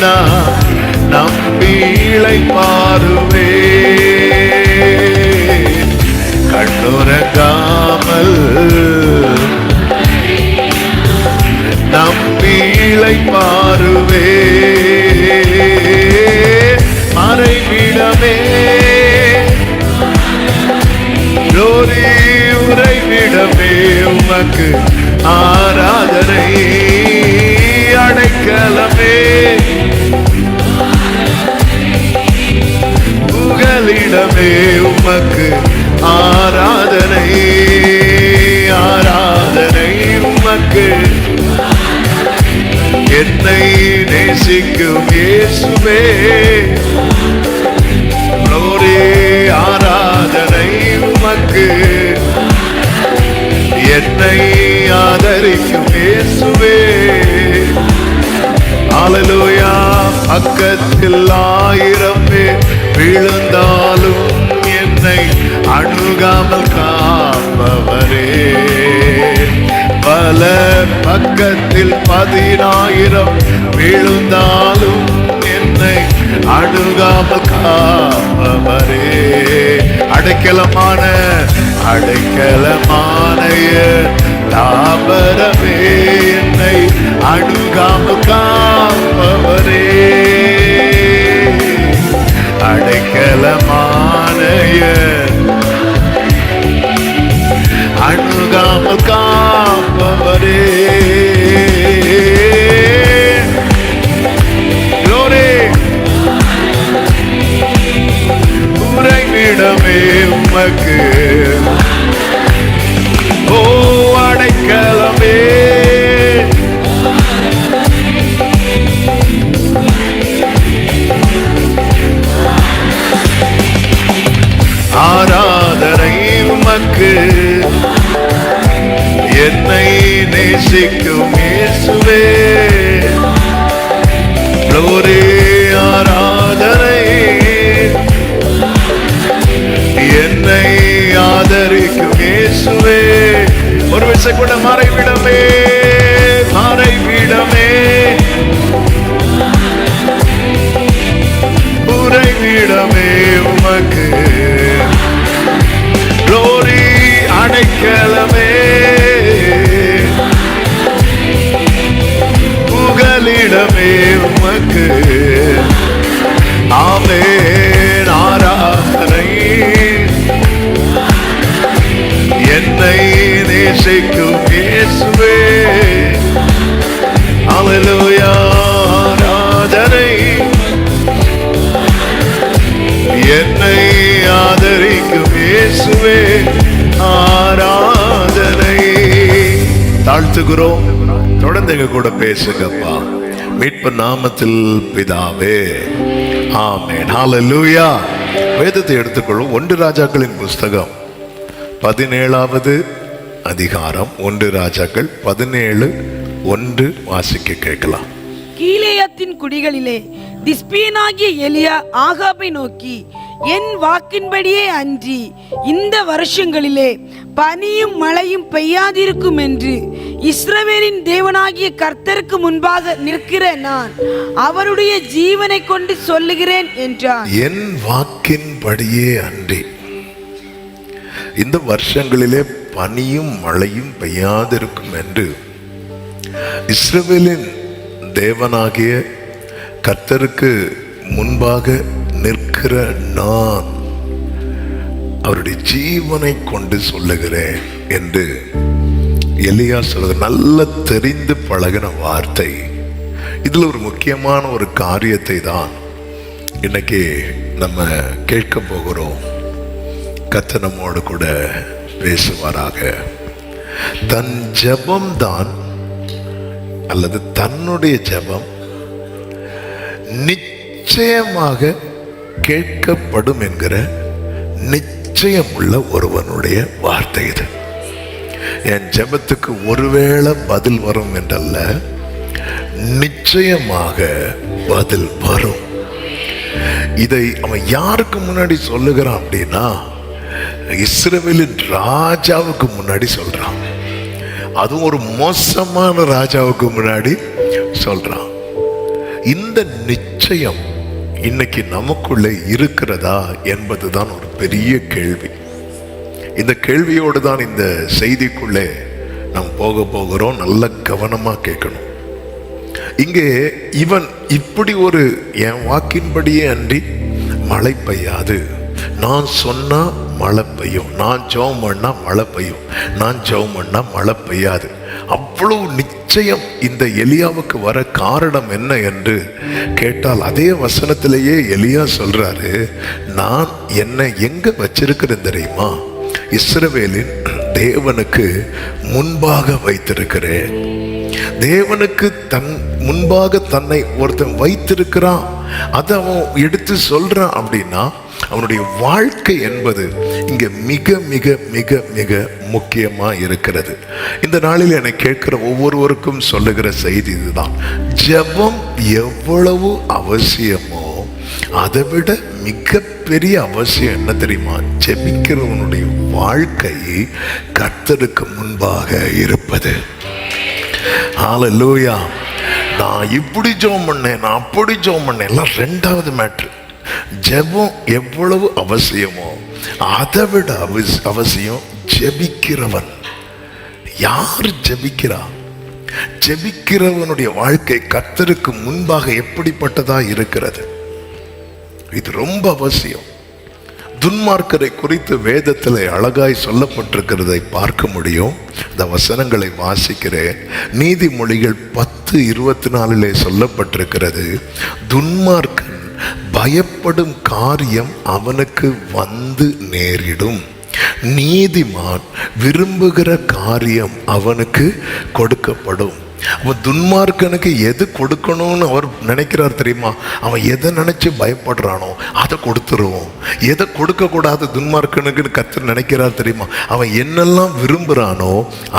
நான் நம்பி இளைப்பாறுவே. கண்ணுறங்காமல் நம்பி இளைப்பாறுவே. மறைவிடமே ஜோதி உறைவிடமே உமக்கு ஆராதனை. அடைக்கலமே புகலிடமே உமக்கு ஆராதனை. ஆராதனை உமக்கு. என்னை நேசிக்கும் இயேசுவே glory. ஆராதனை உமக்கு. என்னை ஆதரிக்கும் இயேசுவே ஹல்லேலூயா. பக்கத்தில் 1000 பேர் விழுந்தாலும் என்னை அணுகாமல் காப்பவரே. பல பக்கத்தில் 10,000 விழுந்தாலும் என்னை அணுகாமல் காப்பவரே. அடைக்கலமான தாபரமே என்னை அணுகாமல் காப்பவரே. அடைக்கலமான அணுகாமல் காப்பவரே. உறைவிடமே உமக்கு. ஓ அடைக்கலமே ஆராதனை உமக்கு. என்னை நேசிக்கும் இயேசுவே glory. ஆராதனை என்னை ஆதரிக்கும் இயேசுவே. ஒரு விஷயம் கூட மறைவிடமே மறைவிடமே உறைவிடமே உமக்கு glory. அடைக்கலமே புகலிடமே உமக்கு. ஆமென். ஆராதனை என்னை நேசிக்கும் இயேசுவே ஹல்லேலூயா. ஆராதனை என்னை ஆதரிக்கும் இயேசுவே ஆராதனை. தாழ்த்துகிறோம். தொடர்ந்து எங்க கூட பேசுங்கப்பா. மீட்பு நாமத்தில் பிதாவே ஆமென். ஹல்லேலூயா. வேதத்தை எடுத்துக்கொள்ளும். 1 ராஜாக்களின் புஸ்தகம் 17வது அதிகாரம். 1 ராஜாக்கள் 17:1 வாசிக்க கேட்கலாம். கீலேயாத்தின் குடிகளிலே திஸ்பியனாகிய எலியா ஆகாபை நோக்கி, என் வாக்கின்படியே அன்றி இந்த வருஷங்களிலே பனியும் மழையும் பெய்யாதிருக்கும் என்று இஸ்ரவேலின் தேவனாகிய கர்த்தருக்கு முன்பாக நிற்கிற நான் அவருடைய ஜீவனை கொண்டு சொல்லுகிறேன் என்றான். என் வாக்கின்படியே அன்றி இந்த வருஷங்களிலே பனியும் மழையும் பெய்யாதிருக்கும் என்று இஸ்ரவேலின் தேவனாகிய கர்த்தருக்கு முன்பாக நிற்கிற நான் அவருடைய ஜீவனை கொண்டு சொல்லுகிறேன் என்று எலியா சொல்றது. நல்ல தெரிந்து பழகின வார்த்தை. இதுல ஒரு முக்கியமான ஒரு காரியத்தை தான் இன்னைக்கு நம்ம கேட்க போகிறோம். கர்த்தர் நம்மோடு கூட பேசுவாராக. தன் ஜெபம் தான் அல்லது தன்னுடைய ஜெபம் நிச்சயமாக கேட்கப்படும் என்கிற நிச்சயமுள்ள ஒருவனுடைய வார்த்தை இது. என் ஜெபத்துக்கு ஒருவேளை பதில் வரும் என்றல்ல, நிச்சயமாக பதில் வரும். இதை அவன் யாருக்கு முன்னாடி சொல்லுகிறான் அப்படின்னா, இஸ்ரவேலின் ராஜாவுக்கு முன்னாடி சொல்றான். அதுவும் ஒரு மோசமான ராஜாவுக்கு முன்னாடி சொல்றான். இந்த நிச்சயம் இன்னைக்கு நமக்குள்ளே இருக்கிறதா என்பதுதான் ஒரு பெரிய கேள்வி. இந்த கேள்வியோடு தான் இந்த செய்திக்குள்ளே நாம் போகிறோம். நல்ல கவனமா கேட்கணும். இங்கே இவன் இப்படி ஒரு என் வாக்கின்படியே அன்றி மழை பெய்யாது, நான் சொன்னா மழை பெய்யும், நான் ஜெபம் பண்ணா மழை பெய்யும், நான் ஜெபம் பண்ணா மழை பெய்யாது, அவ்வளவு நிச்சயம் இந்த எலியாவுக்கு வர காரணம் என்ன என்று கேட்டால் அதே வசனத்திலேயே எலியா சொல்றாரு, நான் என்னை எங்க வச்சிருக்கிறேன் தெரியுமா? இஸ்ரவேலின் தேவனுக்கு முன்பாக வைத்திருக்கிறேன். தேவனுக்கு தன் முன்பாக தன்னை ஒருத்தன் வைத்திருக்கிறான், அதை அவன் எடுத்து சொல்றான் அப்படின்னா அவனுடைய வாழ்க்கை என்பது இங்க மிக மிக மிக மிக முக்கியமா இருக்கிறது. இந்த நாளில் என்னை கேட்கிற ஒவ்வொருவருக்கும் சொல்லுகிற செய்தி இதுதான். ஜெபம் எவ்வளவு அவசியமோ அதை விட மிகப்பெரிய அவசியம் என்ன தெரியுமா? ஜெபிக்கிறவனுடைய வாழ்க்கை கர்த்தருக்கு முன்பாக இருப்பது. ஹல்லேலூயா. நான் இப்படி ஜெபம் பண்ணேன், நான் அப்படி ஜெபம் பண்ணேன், எல்லாம் ரெண்டாவது மேட்ரு. ஜெபம் எவ்வளவு அவசியமோ அதை விட அவசியம் ஜெபிக்கிறவன். யார் ஜெபிக்கிறா? ஜெபிக்கிறவனுடைய வாழ்க்கை கர்த்தருக்கு முன்பாக எப்படிப்பட்டதா இருக்கிறது? இது ரொம்ப அவசியம். துன்மார்க்கரை குறித்து வேதத்தில் அழகாய் சொல்லப்பட்டிருக்கிறதை பார்க்க முடியும். இந்த வசனங்களை வாசிக்கிறேன். நீதிமொழிகள் 10:24 சொல்லப்பட்டிருக்கிறது, துன்மார்க்கன் பயப்படும் காரியம் அவனுக்கு வந்து நேரிடும், நீதிமான் விரும்புகிற காரியம் அவனுக்கு கொடுக்கப்படும். அவன் துன்மார்க்கனுக்கு எது கொடுக்கணும்னு அவர் நினைக்கிறார் தெரியுமா? அவன் எதை நினைச்சு பயப்படுறானோ அதை கொடுத்துருவோம். எதை கொடுக்க கூடாது துன்மார்க்கனுக்கு கர்த்தர் நினைக்கிறார் தெரியுமா? அவன் என்னெல்லாம் விரும்புறானோ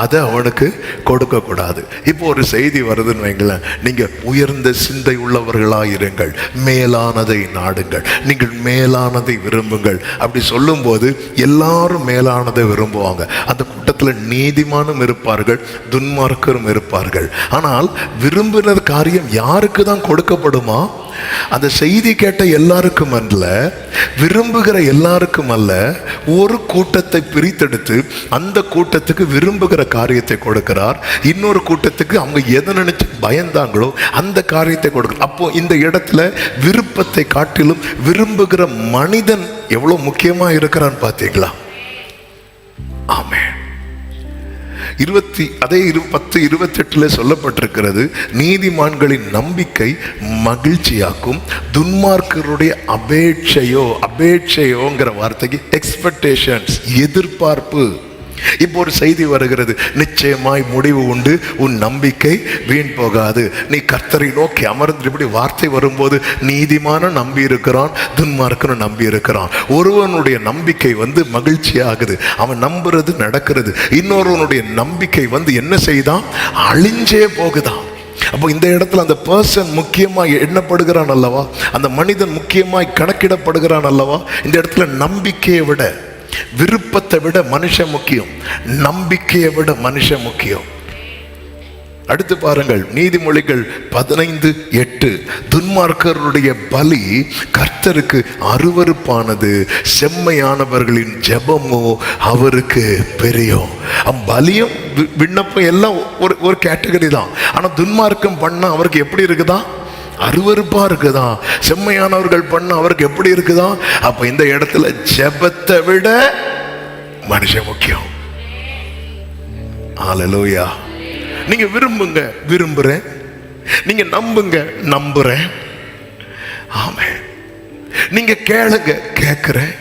அதை அவனுக்கு கொடுக்க கூடாது. இப்போ ஒரு செய்தி வருதுன்னு வைங்களேன், நீங்க உயர்ந்த சிந்தை உள்ளவர்களாயிருங்கள், மேலானதை நாடுங்கள், நீங்கள் மேலானதை விரும்புங்கள். அப்படி சொல்லும் போது எல்லாரும் மேலானதை விரும்புவாங்க. அந்த கூட்டத்தில் நீதிமானும் இருப்பார்கள், துன்மார்க்கரும் இருப்பார்கள். ஆனால் விரும்பின காரியம் யாருக்கு தான் கொடுக்கப்படுமா? அந்த செய்தி கேட்ட எல்லாருக்கும் அல்ல, விரும்புகிற எல்லாருக்கும் அல்ல. ஒரு கூட்டத்தை பிரித்தெடுத்து அந்த கூட்டத்துக்கு விரும்புகிற காரியத்தை கொடுக்கிறார், இன்னொரு கூட்டத்துக்கு அவங்க எதை நினைச்சு பயந்தாங்களோ அந்த காரியத்தை கொடுக்கிறார். அப்போ இந்த இடத்துல விருப்பத்தை காட்டிலும் விரும்புகிற மனிதன் எவ்வளவு முக்கியமா இருக்கிறான்னு பார்த்தீங்களா? ஆமென். 10:28 சொல்லப்பட்டிருக்கிறது, நீதிமான்களின் நம்பிக்கை மகிழ்ச்சியாக்கும், துன்மார்க்கருடைய அபேட்சையோங்கிற வார்த்தைக்கு எக்ஸ்பெக்டேஷன்ஸ், எதிர்பார்ப்பு. இப்போ ஒரு செய்தி வருகிறது, நிச்சயமாய் முடிவு உண்டு, உன் நம்பிக்கை வீண் போகாது. நீ கர்த்தரை நோக்கி அமர்ந்து, இப்படி வார்த்தை வரும்போது நீதிமான நம்பி இருக்கிறான், துன்மார்க்கனும் நம்பி இருக்கிறான். ஒருவனுடைய நம்பிக்கை மகிழ்ச்சி ஆகுது, அவன் நம்புறது நடக்கிறது. இன்னொருவனுடைய நம்பிக்கை என்ன செய்தான்? அழிஞ்சே போகுதான். அப்போ இந்த இடத்துல அந்த பர்சன் முக்கியமாய் எண்ணப்படுகிறான் அல்லவா? அந்த மனிதன் முக்கியமாய் கணக்கிடப்படுகிறான் அல்லவா? இந்த இடத்துல நம்பிக்கையை விட, விருப்பத்தை விட மனுஷன் முக்கியம், நம்பிக்கையை விட மனுஷன் முக்கியம். அடுத்து பாருங்கள், நீதிமொழிகள் 15:8, துன்மார்க்கருடைய பலி கர்த்தருக்கு அருவருப்பானது, செம்மையானவர்களின் ஜெபமோ அவருக்கு பெரியும். பலியும் விண்ணப்பம் எல்லாம் ஒரு கேட்டகரி தான். ஆனா துன்மார்க்கம் பண்ண அவருக்கு எப்படி இருக்குதா? அருவருப்பா இருக்குதா. செம்மையானவர்கள் பண்ண அவருக்கு எப்படி இருக்குதா? அப்ப இந்த இடத்துல ஜெபத்தை விட மனுஷன் முக்கியம். ஹல்லேலூயா. நீங்க விரும்புங்க, விரும்புறேன். நீங்க நம்புங்க, நம்புறேன். ஆமென். நீங்க கேளுங்க, கேட்கிறேன்.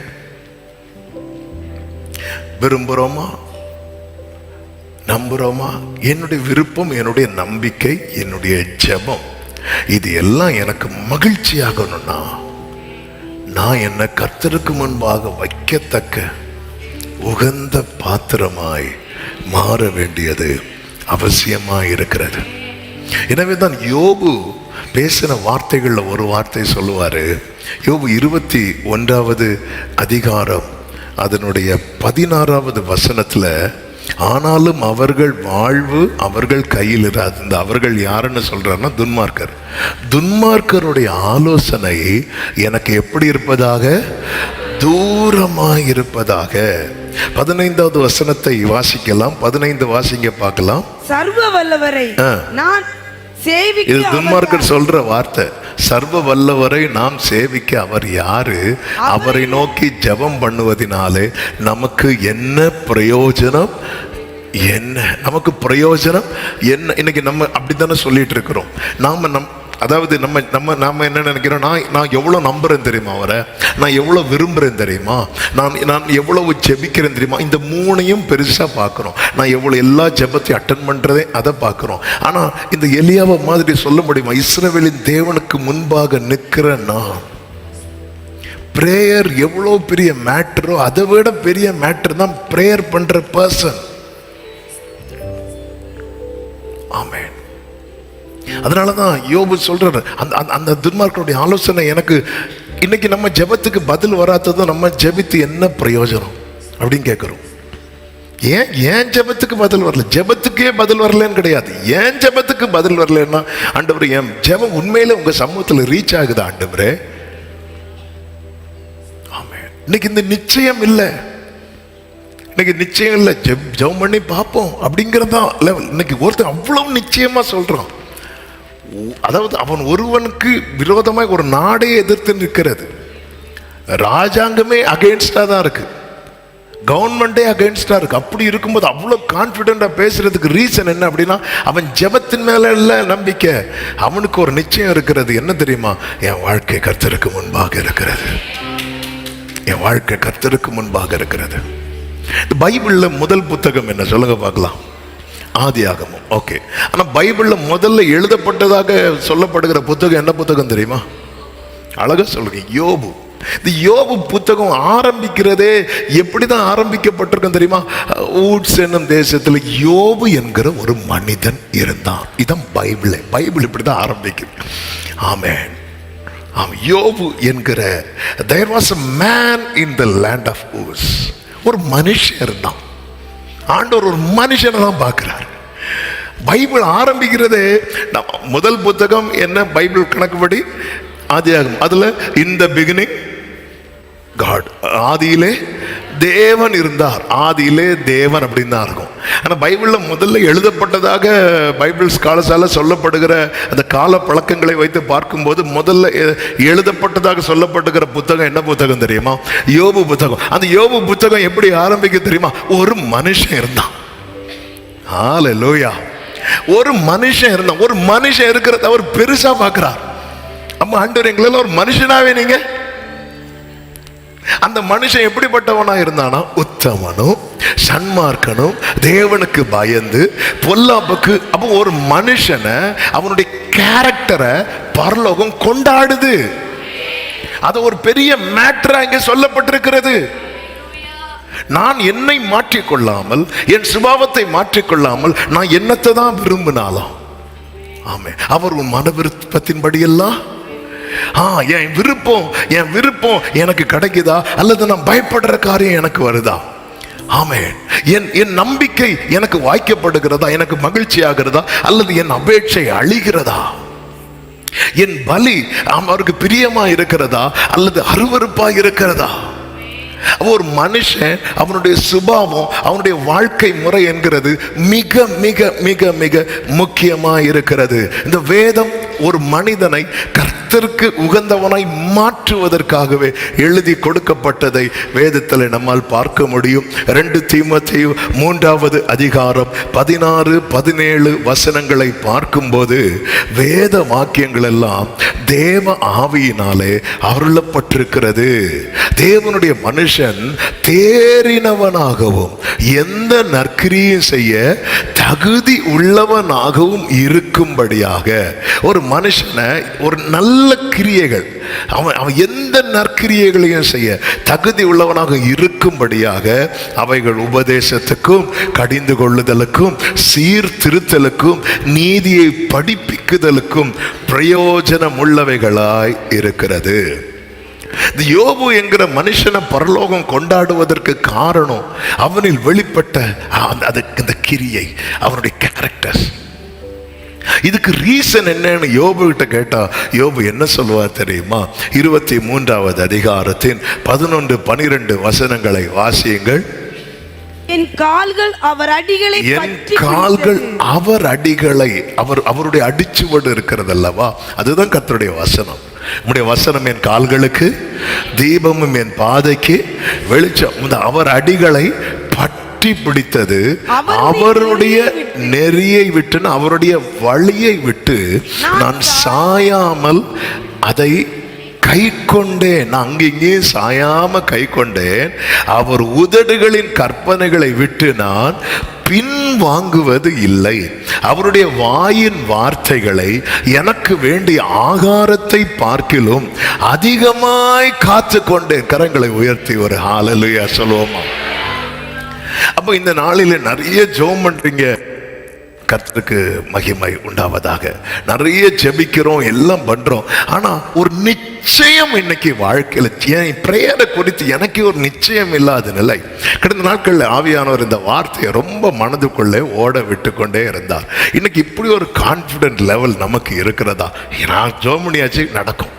விரும்புறோமா, நம்புறோமா? என்னுடைய விருப்பம், என்னுடைய நம்பிக்கை, என்னுடைய ஜெபம், இது எல்லாம் எனக்கு மகிழ்ச்சி ஆகணும்னா நான் என்ன கர்த்தருக்கு முன்பாக வைக்கத்தக்க உகந்த பாத்திரமாய் மாற வேண்டியது அவசியமாய் இருக்கிறது. எனவே தான் யோபு பேசின வார்த்தைகள்ல ஒரு வார்த்தை சொல்லுவாரு. யோபு 21 அதிகாரம் அதனுடைய 16வது வசனத்துல ஆனாலும் அவர்கள் வாழ்வு அவர்கள் கையில் இராது. இந்த அவர்கள் யாருன்னு சொல்றாருன்னா துன்மார்க்கர். துன்மார்க்கருடைய ஆலோசனை எனக்கு எப்படி இருப்பதாக? தூரமாய் இருப்பதாக. 15வது வசனத்தை வாசிக்கலாம். 15 வாசிங்க பார்க்கலாம். சர்வ வல்லவரை நான் சேவிக்க, இது துன்மார்க்கர் சொல்ற வார்த்தை. சர்வ வல்லவரை நாம் சேவிக்க அவர் யாரு? அவரை நோக்கி ஜெபம் பண்ணுவதினாலே நமக்கு என்ன பிரயோஜனம்? என்ன நமக்கு பிரயோஜனம் என்ன? இன்னைக்கு நம்ம அப்படித்தானே சொல்லிட்டு இருக்கிறோம். அதாவது நாம என்ன நினைக்கிறோம்? நான் எவ்வளவு நம்புறேன் தெரியுமா அவரை, நான் எவ்வளவு விரும்புறேன் தெரியுமா, நான் எவ்வளவு ஜெபிக்கிறேன் தெரியுமா, இந்த மூணையும் பெருசா பார்க்கிறோம். நான் எவ்வளவு எல்லா ஜெபத்தையும் அட்டன் பண்றதே அதை பார்க்கிறோம். ஆனா இந்த எலியாவை மாதிரி சொல்ல முடியுமா? இஸ்ரவேலின் தேவனுக்கு முன்பாக நிற்கிற நான், பிரேயர் எவ்வளவு பெரிய மேட்டரோ அதை விட பெரிய மேட்டர் தான் பிரேயர் பண்ற பர்சன். ஆமென். அதனாலதான் யோபு சொல்றாரு, அந்த துன்மார்க்கருடைய ஆலோசனை எனக்கு இன்னைக்கு நம்ம ஜெபத்துக்கு பதில் வராததும் நம்ம ஜெபித்து என்ன பிரயோஜனம் அப்படின்னு கேட்கிறோம். ஏன் ஜெபத்துக்கு பதில் வரல? ஜெபத்துக்கே பதில் வரலன்னு கிடையாது. ஏன் ஜெபத்துக்கு பதில் வரலன்னா, ஆண்டவரே என் ஜெபம் உண்மையில உங்க சமூகத்தில் ரீச் ஆகுதா ஆண்டவரே? ஆமென். இன்னைக்கு இந்த நிச்சயம் இல்லை, இன்னைக்கு நிச்சயம் இல்லை. ஜெபம் பண்ணி பார்ப்போம் அப்படிங்கிறதா லெவல். இன்னைக்கு ஒருத்தர் அவ்வளவு நிச்சயமா சொல்றான். அதாவது அவன் ஒருவனுக்கு விரோதமாக ஒரு நாடே எதிர்த்து நிற்கிறது. ராஜாங்கமே அகைன்ஸ்டா தான் இருக்கு, கவர்மெண்டே அகைன்ஸ்டா இருக்கு. அப்படி இருக்கும்போது அவ்வளவு கான்பிடண்டா பேசுறதுக்கு ரீசன் என்ன அப்படின்னா, அவன் ஜெபத்தின் மேல இல்ல நம்பிக்கை, அவனுக்கு ஒரு நிச்சயம் இருக்கிறது. என்ன தெரியுமா? என் வாழ்க்கை கர்த்தருக்கு முன்பாக இருக்கிறது. என் வாழ்க்கை கர்த்தருக்கு முன்பாக இருக்கிறது. பைபிள்ல முதல் புத்தகம் என்ன சொல்லுங்க பார்க்கலாம்? ஆதியாகமம். ஓகே. ஆனா பைபிள்ல முதல்ல எழுதப்பட்டதாக சொல்லப்படுகிற புத்தகம் என்ன புத்தகம் தெரியுமா? அழகா சொல்லுங்க, யோபு. இந்த யோபு புத்தகம் ஆரம்பிக்கிறதே எப்படிதான் ஆரம்பிக்கப்பட்டிருக்கும் தெரியுமா? ஊட்ஸ் என்னும் தேசத்துல யோபு என்கிற ஒரு மனிதன் இருந்தான். இதான் பைபிள் இப்படிதான் ஆரம்பிக்குது. ஆமென். யோபு என்கிற there was a man in the land of Uz. ஒரு மனுஷன் இருந்தான். ஆண்டவர் ஒரு மனுஷனை தான் பார்க்கிறார். பைபிள் ஆரம்பிக்கிறதே முதல் புத்தகம் என்ன? பைபிள் கணக்குப்படி ஆதியாகமம். அதுல in the beginning God, ஆதியிலே தேவன் இருந்தார். ஆதியிலே தேவன் அப்படின்னு தான் இருக்கும். ஆனா பைபிள்ல முதல்ல எழுதப்பட்டதாக பைபிள் ஸ்காலர்ஸால சொல்லப்படுகிற அந்த கால பழக்கங்களை வைத்து பார்க்கும்போது முதல்ல எழுதப்பட்டதாக சொல்லப்படுகிற புத்தகம் என்ன புத்தகம் தெரியுமா? யோபு புத்தகம். அந்த யோபு புத்தகம் எப்படி ஆரம்பிக்க தெரியுமா? ஒரு மனுஷன் இருந்தான். ஹல்லேலூயா. ஒரு மனுஷன் இருந்தான். ஒரு மனுஷன் இருக்கிறத அவர் பெருசா பார்க்கிறார். அம்மா ஆண்டவர் எங்களெல்லாம் ஒரு மனுஷனாவே நீங்க. அந்த மனுஷன் எப்படிப்பட்டவனா இருந்தானா? உத்தமனும் சன்மார்க்கனும், தேவனுக்கு பயந்து பொல்லாப்புக்கு. அப்போ ஒரு மனுஷனை, அவனுடைய கேரக்டரை பரலோகம் கொண்டாடுது. அது ஒரு பெரிய மேட்டரா இங்க சொல்லப்பட்டிருக்கிறது. நான் என்னை மாற்றிக்கொள்ளாமல், என் சுபாவத்தை மாற்றிக்கொள்ளாமல் நான் என்னத்தை தான் விரும்பினாலும், ஆமே, அவர் உன் மன விருப்பத்தின்படி எல்லாம் என் விருப்பம் எனக்கு கிடைக்குதா, அல்லது நான் பயப்படுற காரியம் எனக்கு வருதா? ஆமென். என் நம்பிக்கை எனக்கு வாய்க்கப்படுகிறதா, எனக்கு மகிழ்ச்சி ஆகிறதா, அல்லது என் அபேட்சை அழிகிறதா? என் பலி அவருக்கு பிரியமா இருக்கிறதா, அல்லது அருவருப்பா இருக்கிறதா? ஒரு மனுஷன் அவனுடைய சுபாவம், அவனுடைய வாழ்க்கை முறை என்கிறது மிக மிக மிக மிக முக்கியமா இருக்கிறது. இந்த வேதம் ஒரு மனிதனை கர்த்தருக்கு உகந்தவனாய் மாற்றுவதற்காகவே எழுதி கொடுக்கப்பட்டதை வேதத்தில் நம்மால் பார்க்க முடியும். 2 தீமோத்தேயு 3வது அதிகாரம் 16, 17 வசனங்களை பார்க்கும்போது வேத வாக்கியங்கள் எல்லாம் தேவ ஆவியினாலே அருளப்பட்டிருக்கிறது. தேவனுடைய மனுஷன் தேறினவனாகவும் எந்த நற்கிரியும் செய்ய தகுதி உள்ளவனாகவும் இருக்கும்படியாக, ஒரு மனுஷனை ஒரு நல்ல கிரியைகள், அவன் எந்த நற்கிரியைகளையும் செய்ய தகுதி உள்ளவனாக இருக்கும்படியாக அவைகள் உபதேசத்துக்கும், கடிந்து கொள்ளுதலுக்கும், சீர்திருத்தலுக்கும், நீதியை படிப்பிக்குதலுக்கும் பிரயோஜனம் உள்ளவைகளாய் இருக்கிறது. இந்த யோபு என்கிற மனுஷனை பரலோகம் கொண்டாடுவதற்கு காரணம் அவனில் வெளிப்பட்ட அந்த கிரியை, அவனுடைய கேரக்டர்ஸ். இதுக்கு ரீசன் என்னன்னு யோபு கிட்ட கேட்டா யோபு என்ன சொல்லுவார் தெரியுமா? 23வது அதிகாரத்தின் 11-12 வசனங்களை வாசியுங்கள். என் கால்கள் அவர் அடிகளை, அவருடைய அடிச்சுவடு இருக்கிறது அல்லவா, அதுதான் கர்த்தருடைய வசனம். உம்முடைய வசனம் என் கால்களுக்கு தீபமும் என் பாதைக்கு வெளிச்சம். அவர் அடிகளை பற்றி பிடித்தது, அவருடைய நெறியை விட்டு, அவருடைய வழியை விட்டு நான் சாயாமல் அதை கை கொண்டேன். நான் அங்கிங்கே சாயாம கை கொண்டேன். அவர் உதடுகளின் கற்பனைகளை விட்டு நான் பின் வாங்குவது இல்லை. அவருடைய வாயின் வார்த்தைகளை எனக்கு வேண்டிய ஆகாரத்தை பார்க்கிலும் அதிகமாய் காத்து கொண்டேன். கரங்களை உயர்த்தி ஒரு ஹல்லேலூயா சொல்லுவோமா? அப்போ இந்த நாளில நிறைய ஜெபம் பண்றீங்க, கர்த்தருக்கு மகிமை உண்டாவதாக. நிறைய ஜெபிக்கிறோம், எல்லாம் பண்றோம். ஆனா ஒரு நிச்சயம் இன்னைக்கு வாழ்க்கையில என் பிரேயரை குறித்து எனக்கு ஒரு நிச்சயம் இல்லாத நிலை. கடந்த நாட்கள்ல ஆவியானவர் இந்த வார்த்தையை ரொம்ப மனதுக்குள்ளே ஓட விட்டு கொண்டே இருந்தார். இன்னைக்கு இப்படி ஒரு கான்பிடன்ட் லெவல் நமக்கு இருக்கிறதா? நான் ஜெபம் பண்ணியாச்சு, நடக்கும்.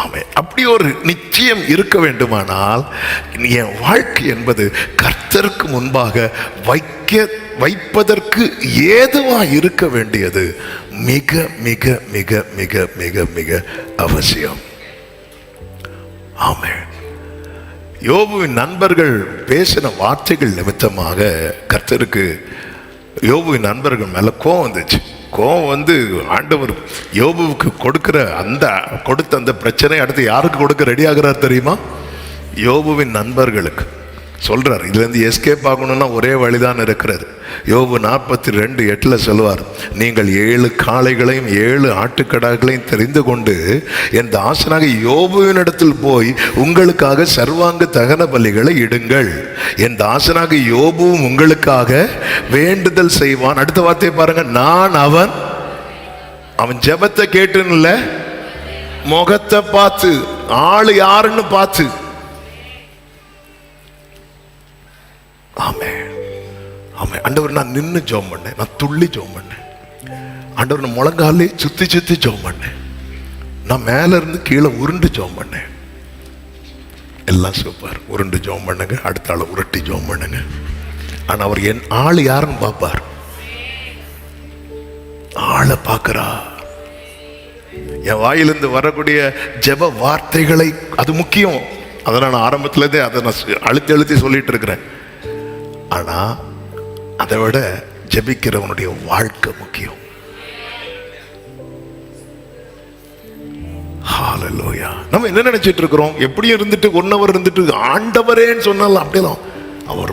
ஆமே, அப்படி ஒரு நிச்சயம் இருக்க வேண்டுமானால் என் வாழ்க்கை என்பது கர்த்தருக்கு முன்பாக வைப்பதற்கு ஏதுவா இருக்க வேண்டியது மிக மிக மிக மிக மிக மிக அவசியம். ஆமே, யோபுவின் நண்பர்கள் பேசின வார்த்தைகள் நிமித்தமாக கர்த்தருக்கு யோபுவின் நண்பர்கள் மேல கோபம் வந்துச்சு. கோபம் வந்து ஆண்டவர் யோபுவுக்கு கொடுத்த அந்த பிரச்சனை அடுத்து யாருக்கு கொடுக்க ரெடி ஆகிறார் தெரியுமா? யோபுவின் நண்பர்களுக்கு சொல்றார். இதுல இருந்து எஸ்கேப் ஆகணும்னா ஒரே வழிதான் இருக்கிறது. யோபு 42:8 சொல்லுவார், நீங்கள் 7 காளைகளையும் 7 ஆட்டுக்கடாக்களையும் தெரிந்து கொண்டு என் தாசனாக யோபுவின் இடத்தில் போய் உங்களுக்காக சர்வாங்க தகன பலிகளை இடுங்கள். என் தாசனாக யோபுவும் உங்களுக்காக வேண்டுதல் செய்வான். அடுத்த வார்த்தையை பாருங்க, நான் அவன் ஜெபத்தை கேட்டுன்னு இல்ல, முகத்தை பார்த்து, ஆளு யாருன்னு பார்த்து. ஆமே ஆமே. ஆண்டவர், நான் நின்று ஜெபம் பண்ணேன், நான் துள்ளி ஜெபம் பண்ணேன். ஆண்டவர், நான் முழங்காலே சுத்தி சுத்தி ஜெபம் பண்ணேன், நான் மேல இருந்து கீழே உருண்டு ஜெபம் பண்ணேன். எல்லாம் சூப்பர். உருண்டு ஜெபம் பண்ணுங்க, அடுத்த ஆளை உருட்டி ஜெபம் பண்ணுங்க. ஆனா அவர் என் ஆளு யாருன்னு பார்ப்பார். ஆளை பார்க்கிறா. என் வாயிலிருந்து வரக்கூடிய ஜெப வார்த்தைகளை, அது முக்கியம். அதை நான் ஆரம்பத்திலேருந்தே அதை நான் அழுத்தி அழுத்தி சொல்லிட்டு இருக்கிறேன். ஆனா அதை விட ஜெபிக்கிறவனுடைய வாழ்க்கை முக்கியம். ஹல்லேலூயா. நம்ம என்ன நினைச்சிட்டு இருக்கிறோம்? எப்படி இருந்துட்டு 1 hour இருந்துட்டு ஆண்டவரேன்னு சொன்னாலும் அப்படிதான் அவர்.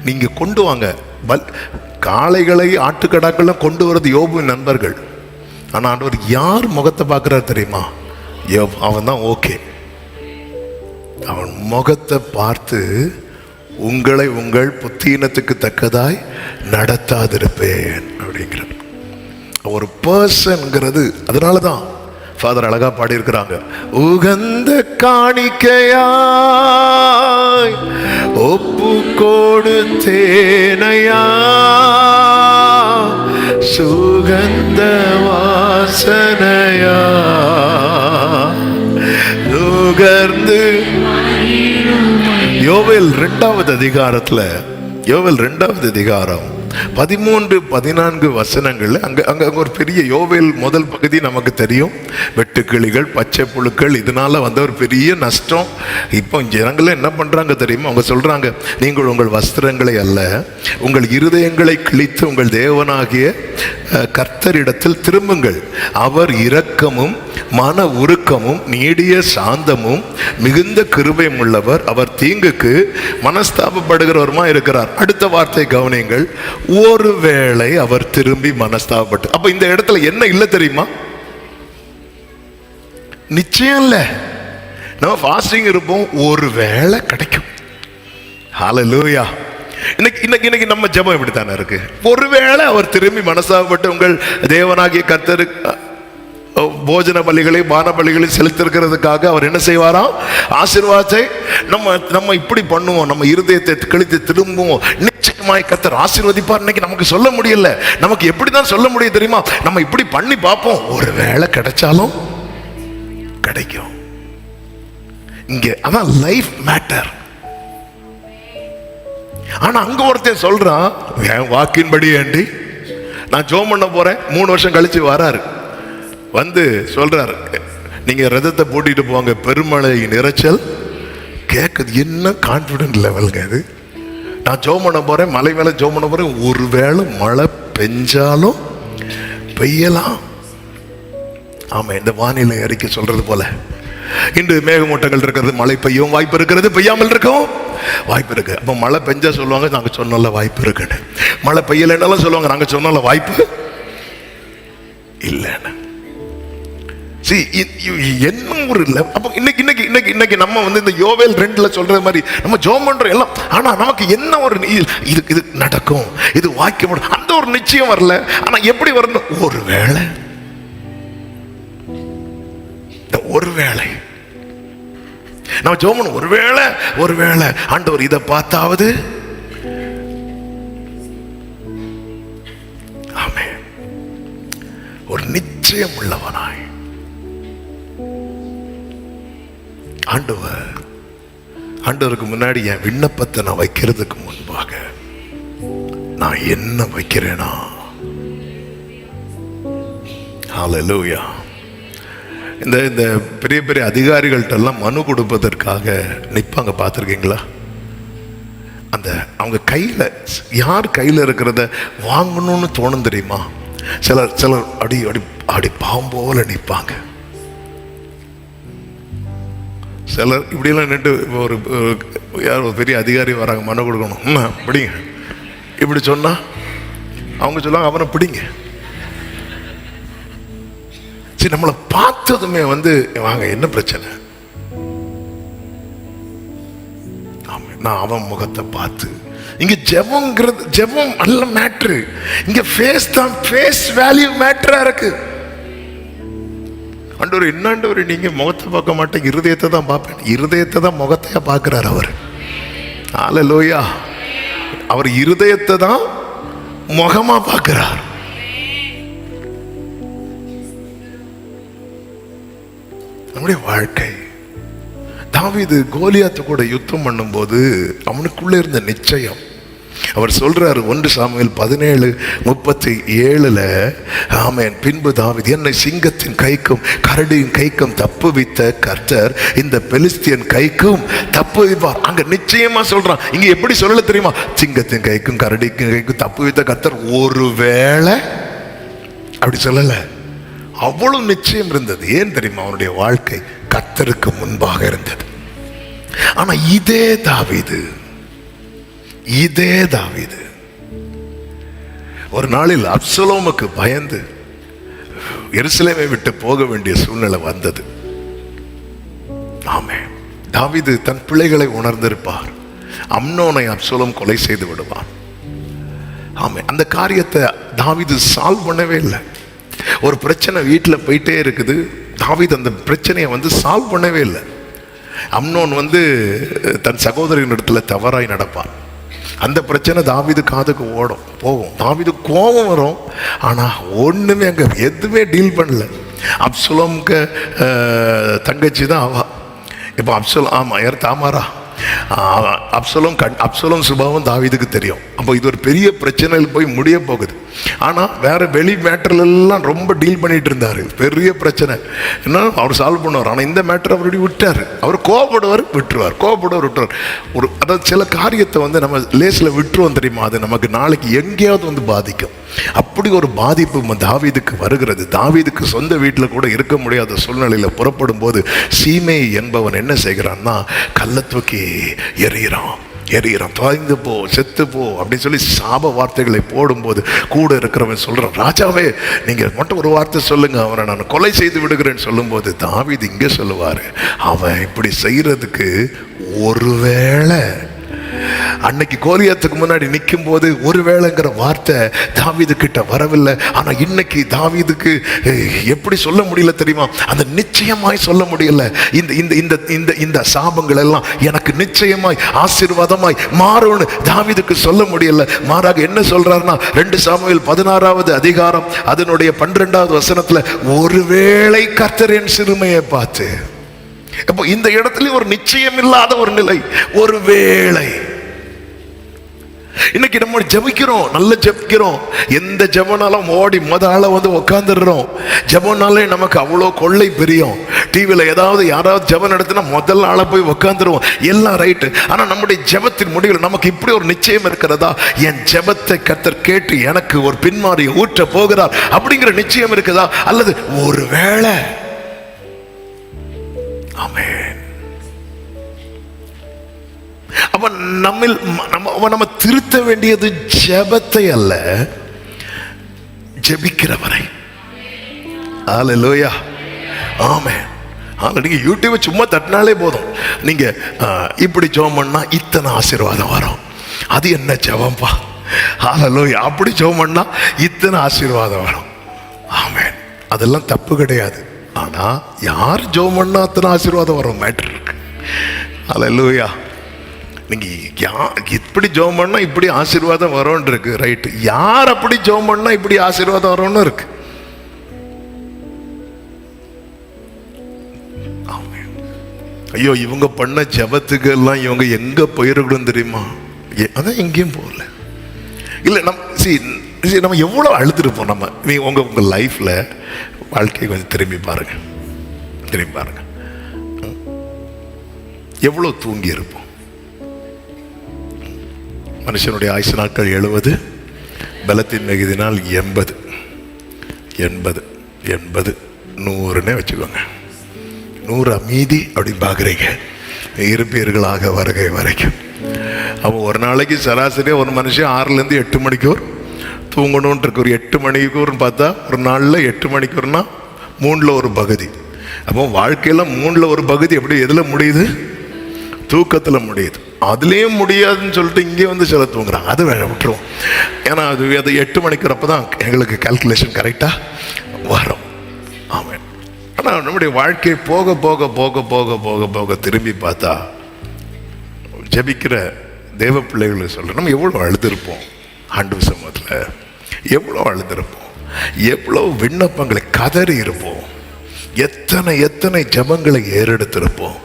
நீங்க கொண்டு வாங்க காளைகளை ஆட்டுக்கடாக்கெல்லாம் கொண்டு வரது யோபுவின் நண்பர்கள். ஆனா ஆண்டவர் யார் முகத்தை பார்க்கிறார் தெரியுமா? அவன் தான் ஓகே. அவன் முகத்தை பார்த்து உங்களை உங்கள் புத்தீனத்துக்கு தக்கதாய் நடத்தாதிருப்பேன் அப்படிங்கிறது ஒரு பர்சன்ங்கிறது. அதனாலதான் ஃபாதர் அழகா பாடி இருக்கிறாங்க, உகந்த காணிக்கையாய் ஒப்பு கொடுத்தேனையா சுகந்த வாசனையா நுகர்ந்து. யோவேல் 2வது அதிகாரத்துல, யோவேல் 2வது அதிகாரம் 13-14 வசனங்கள்ல அங்க ஒரு பெரிய யோவேல் முதல் பகுதி நமக்கு தெரியும். வெட்டுக்கிளிகள், பச்சை புழுக்கள், இதனால வந்த ஒரு பெரிய நஷ்டம். இப்போ ஜனங்கள் என்ன பண்றாங்க தெரியுமா? அவங்க சொல்றாங்க, நீங்கள் உங்கள் வஸ்திரங்களை அல்ல உங்கள் இருதயங்களை கிழித்து உங்கள் தேவனாகிய கர்த்தரிடத்தில் திரும்புங்கள். அவர் இரக்கமும் மன உருக்கமும் நீடிய சாந்தமும் மிகுந்த கிருபையும் உள்ளவர். அவர் தீங்குக்கு மனஸ்தாபப்படுகிறவருமா இருக்கிறார். அடுத்த வார்த்தை கவனியுங்கள், ஒருவேளை அவர் திரும்பி மனஸ்தாபப்பட்டு. அப்ப இந்த இடத்துல என்ன இல்லை தெரியுமா? நிச்சயம் இல்ல. நம்ம ஃபாஸ்டிங் இருப்போம், ஒருவேளை கிடைக்கும். ஹல்லேலூயா. இன்னைக்கு நம்ம ஜெபம் இப்படித்தானே இருக்கு. ஒருவேளை அவர் திரும்பி மனஸ்தாபப்பட்டு உங்கள் தேவனாகிய கர்த்தருக்கு போஜன பலிகளை பான பலிகளை செலுத்திருக்கிறதுக்காக அவர் என்ன செய்வாராம்? ஆசீர்வாதத்தை நம்ம இப்படி பண்ணுவோம், நம்ம இருதயத்தை கழித்து திரும்புவோம், நிச்சயமாய் கர்த்தர் ஆசீர்வதிப்பார். இன்னைக்கு நமக்கு சொல்ல முடியல. நமக்கு எப்படிதான் சொல்ல முடியும் தெரியுமா? நம்ம இப்படி பண்ணி பார்ப்போம், ஒரு வேளை கிடைச்சாலும் கிடைக்கும். இங்க அதான் லைஃப் மேட்டர். ஆனா அங்க ஒருத்தன் சொல்றான், என் வாக்கின்படி ஏண்டி நான் ஜோம் பண்ண போறேன். 3 வருஷம் கழிச்சு வராரு, வந்து சொல்றாரு, நீங்க ரதத்தை போட்டிட்டு போவாங்க, பெருமழையின் இரைச்சல் கேட்குது. என்ன கான்பிடன்ட் லெவலுங்க அது? நான் ஜோம் பண்ண போறேன், மலை மேல ஜோம் பண்ண போறேன், ஒருவேளை மழை பெஞ்சாலும் பெய்யலாம். ஆமா, இந்த வானிலை அறிக்கை சொல்றது போல இன்று மேகமூட்டங்கள் இருக்கிறது, மழை பெய்யவும் வாய்ப்பு இருக்கிறது, பெய்யாமல் இருக்கவும் வாய்ப்பு இருக்கு. அப்போ மழை பெஞ்சா சொல்லுவாங்க, நாங்க சொன்னோம்ல வாய்ப்பு இருக்குன்னு. மழை பெய்யலைன்னாலும் சொல்லுவாங்க, நாங்க சொன்னோம்ல வாய்ப்பு இல்லைன்னு. என்ன ஒரு அப்போ இன்னைக்கு நம்ம வந்து இந்த யோவேல் 2 சொல்றது மாதிரி நம்ம ஜோம் பண்றோம் எல்லாம். ஆனா நமக்கு என்ன ஒரு இது நடக்கும், இது வாய்க்க அந்த ஒரு நிச்சயம் வரல. ஆனா எப்படி வரணும்? ஒருவேளை நம்ம ஜோம் பண்ண, ஒருவேளை ஆண்டவர் இதை பார்த்தாவது. ஆமென். ஒரு நிச்சயம் உள்ளவனாய் ஆண்டவருக்கு முன்னாடி என் விண்ணப்பத்தை நான் வைக்கிறதுக்கு முன்பாக நான் என்ன வைக்கிறேனா? ஹல்லேலூயா. இந்த பெரிய பெரிய அதிகாரிகள்ட்ட எல்லாம் மனு கொடுப்பதற்காக நிற்பாங்க, பார்த்துருக்கீங்களா? அவங்க கையில் யார் கையில் இருக்கிறத வாங்கணும்னு தோணும் தெரியுமா? சிலர் அடி பாவம் போல நிற்பாங்க. சிலர் இப்படியெல்லாம் நின்று யார் ஒரு பெரிய அதிகாரி வராங்க, மனு கொடுக்கணும், பிடிங்க. இப்படி சொன்னா அவங்க சொல்லுவாங்க, அவனை பிடிங்க. சரி, நம்மளை பார்த்ததுமே வந்து வாங்க, என்ன பிரச்சனை? நான் அவன் முகத்தை பார்த்து, இங்க ஜெபம் அல்ல மேட்ரு, இங்க ஃபேஸ் தான், ஃபேஸ் வேல்யூ மேட்டரா இருக்கு. ஆண்டவர், என்னாண்டவர் நீங்க முகத்தை பார்க்க மாட்டேன், இருதயத்தை தான் பார்ப்பேன். இருதயத்தை தான் முகத்தையா பார்க்கிறார் அவர். ஹல்லேலூயா. அவர் இருதயத்தை தான் முகமா பார்க்கிறார். நம்முடைய வாழ்க்கை, தாவீது கோலியாத்து கூட யுத்தம் பண்ணும்போது அவனுக்குள்ள இருந்த நிச்சயம், அவர் சொல்றாரு 1 சாமுவேல் 17:37, ஆமென், பின்பு தாவீது, என்னை சிங்கத்தின் கைக்கும் கரடியின் கைக்கும் தப்புவித்த கர்த்தர் இந்த பெலிஸ்தியன் கைக்கும் தப்புவிப்பார். அங்க நிச்சயமா சொல்றான். இங்க எப்படி சொல்லல தெரியுமா? சிங்கத்தின் கைக்கும் கரடியின் கைக்கும் தப்புவித்த கர்த்தர் ஒருவேளை அப்படி சொல்லல. அவ்வளவு நிச்சயம் இருந்தது. ஏன் தெரியுமா? அவனுடைய வாழ்க்கை கர்த்தருக்கு முன்பாக இருந்தது. ஆனா இதே தாவீது ஒரு நாளில் அப்சலோமுக்கு பயந்து எருசலேமை விட்டு போக வேண்டிய சூழ்நிலை வந்தது. ஆமென். தாவீது தன் பிள்ளைகளை உணர்ந்திருப்பார். அம்னோனை அப்சலோம் கொலை செய்து விடுவான். ஆமென். அந்த காரியத்தை தாவீது சால்வ் பண்ணவே இல்லை. ஒரு பிரச்சனை வீட்டில் போயிட்டே இருக்குது. தாவீது அந்த பிரச்சனையை வந்து சால்வ் பண்ணவே இல்லை. அம்னோன் வந்து தன் சகோதரின் இடத்துல தவறாய் நடப்பான். அந்த பிரச்சனை தாவீது காதுக்கு போகும். தாவீது கோபம் வரும். ஆனால் ஒன்றுமே அங்கே எதுவுமே டீல் பண்ணல. அப்சலோமுக்கு தங்கச்சி தான் அவா. இப்போ யார்? தாமாரா. அப்சலோம் சுபாவம் தாவீதுக்கு தெரியும். அப்போ இது ஒரு பெரிய பிரச்சனையில் போய் முடிய போகுது. ஆனால் வேற வெளி மேட்டர்ல எல்லாம் ரொம்ப டீல் பண்ணிட்டு இருந்தாரு. பெரிய பிரச்சனை என்ன அவர் சால்வ் பண்ணுவார். ஆனால் இந்த மேட்டர் அவருடைய விட்டாரு. அவர் கோபப்படுவார், விட்டுருவார். ஒரு அதாவது சில காரியத்தை வந்து நம்ம லேஸில் விட்டுருவோம் தெரியுமா? அது நமக்கு நாளைக்கு எங்கேயாவது வந்து பாதிக்கும். அப்படி ஒரு பாதிப்பு தாவீதுக்கு வருகிறது. தாவீதுக்கு சொந்த வீட்டில் கூட இருக்க முடியாத சூழ்நிலையில் புறப்படும் போது சீமே என்பவன் என்ன செய்கிறான்னா, கல்லை தூக்கி எறிகிறான். தொலைந்து போ, செத்து போ அப்படின்னு சொல்லி சாப வார்த்தைகளை போடும்போது கூட இருக்கிறவன் சொல்றான், ராஜாவே நீங்க மட்டும் ஒரு வார்த்தை சொல்லுங்க, அவனை நான் கொலை செய்து விடுகிறேன்னு சொல்லும்போது தாவீது இங்க சொல்லுவாரு, அவன் இப்படி செய்யறதுக்கு ஒருவேளை அன்னைக்கு கோலியாத்துக்கு முன்னாடி நிற்கும் போது ஒருவேளைங்கிற வார்த்தை தாவீது கிட்ட வரவில்லை. ஆனா இன்னைக்கு தாவீதுக்கு எப்படி சொல்ல முடியல தெரியுமா? அந்த நிச்சயமாய் சொல்ல முடியல. இந்த இந்த இந்த இந்த இந்த சாபங்கள் எல்லாம் எனக்கு நிச்சயமாய் ஆசீர்வாதமாய் மாறும்னு தாவீதுக்கு சொல்ல முடியல. மாறாக என்ன சொல்றாருன்னா 2 சாமுவேல் 16வது அதிகாரம் அதனுடைய 12வது வசனத்துல, ஒருவேளை கர்த்தர் என் சிறுமையை பார்த்து. அப்போ இந்த இடத்துல ஒரு நிச்சயம் இல்லாத ஒரு நிலை, ஒருவேளை. இன்னைக்கு நம்ம ஜெபிக்கிறோம், நல்ல ஜெபிக்கிறோம், எந்த ஜெபனாலும் ஓடி முதல்ல வந்து உட்காந்துடுறோம். ஜெபனாலே நமக்கு அவ்வளோ கொள்ளை பிரியும். டிவியில் ஏதாவது யாராவது ஜெபம் நடத்தினா முதல்ல ஆளை போய் உட்காந்துருவோம், எல்லாம் ரைட்டு. ஆனால் நம்முடைய ஜெபத்தின் முடிவில் நமக்கு இப்படி ஒரு நிச்சயம் இருக்கிறதா? என் ஜெபத்தை கர்த்தர் கேட்டு எனக்கு ஒரு பின்மாறி ஊற்ற போகிறார் அப்படிங்கிற நிச்சயம் இருக்குதா? அல்லது ஒருவேளை? ஆமென். அப்ப நம்ம திருத்த வேண்டியது ஜெபத்தை அல்ல, ஜெபிக்கிறவரை. ஹல்லேலூயா. ஆமென். நீங்க யூடியூபை சும்மா தட்டினாலே போதும், நீங்க இப்படி ஜெபம் பண்ணா இத்தனை ஆசீர்வாதம் வரும். அது என்ன ஜெபம்பா? ஹல்லேலூயா. அப்படி ஜெபம் பண்ணா இத்தனை ஆசீர்வாதம் வரும். ஆமென். அதெல்லாம் தப்பு கிடையாது. ஆனா யார் ஜெபம் பண்ணா அத்தனை ஆசீர்வாதம் வரும் மேட்டர் இருக்கு. ஹல்லேலூயா. நீங்க இப்படி ஜெபம் பண்ணா இப்படி ஆசீர்வாதம் வரும்னு இருக்கு, ரைட். யார் அப்படி ஜெபம் பண்ணா இப்படி ஆசீர்வாதம் வரும்னு இருக்கு. ஐயோ, இவங்க பண்ண ஜெபத்துக்கு எல்லாம் இவங்க எங்க போயிருக்கணும் தெரியுமா? அதான் எங்கேயும் போகல. இல்லை நம்ம எவ்வளோ அழுதுருப்போம். நம்ம உங்க லைஃப்ல வாழ்க்கையை கொஞ்சம் திரும்பி பாருங்க, எவ்வளோ தூங்கி இருப்போம். மனுஷனுடைய ஆயுசு நாட்கள் 70, பலத்தின் மிகுதினால் 80, 100ன்னே வச்சுக்கோங்க. 100 மீதி அப்படின்னு பார்க்குறீங்க, இருப்பீர்களாக வருகை வரைக்கும். அப்போ ஒரு நாளைக்கு சராசரியாக ஒரு மனுஷன் 6லேருந்து 8 மணிக்கூர் தூங்கணும்னு இருக்கு. ஒரு 8 மணிக்கூர்னு பார்த்தா ஒரு நாளில் 8 மணிக்கூர்னா 3ல் ஒரு பகுதி. அப்போ வாழ்க்கையில் 3ல் ஒரு பகுதி எப்படி எதில் முடியுது? தூக்கத்தில் முடியுது. அதுலேயும் முடியாதுன்னு சொல்லிட்டு இங்கே வந்து சில தூங்குறாங்க. அது வேற விட்டுருவோம். ஏன்னா அது 8 மணிக்கிறப்ப தான் எங்களுக்கு கால்குலேஷன் கரெக்டாக வரும். ஆமாம். ஆனால் நம்முடைய வாழ்க்கை போக போக போக போக போக போக திரும்பி பார்த்தா ஜெபிக்கிற தேவ பிள்ளைகளை சொல்கிறேன், நம்ம எவ்வளோ அழுதுருப்போம் ஆண்டவர் சமூகத்தில், எவ்வளோ அழுதுருப்போம், எவ்வளோ விண்ணப்பங்களை கதறி இருப்போம், எத்தனை ஜெபங்களை ஏறெடுத்திருப்போம்.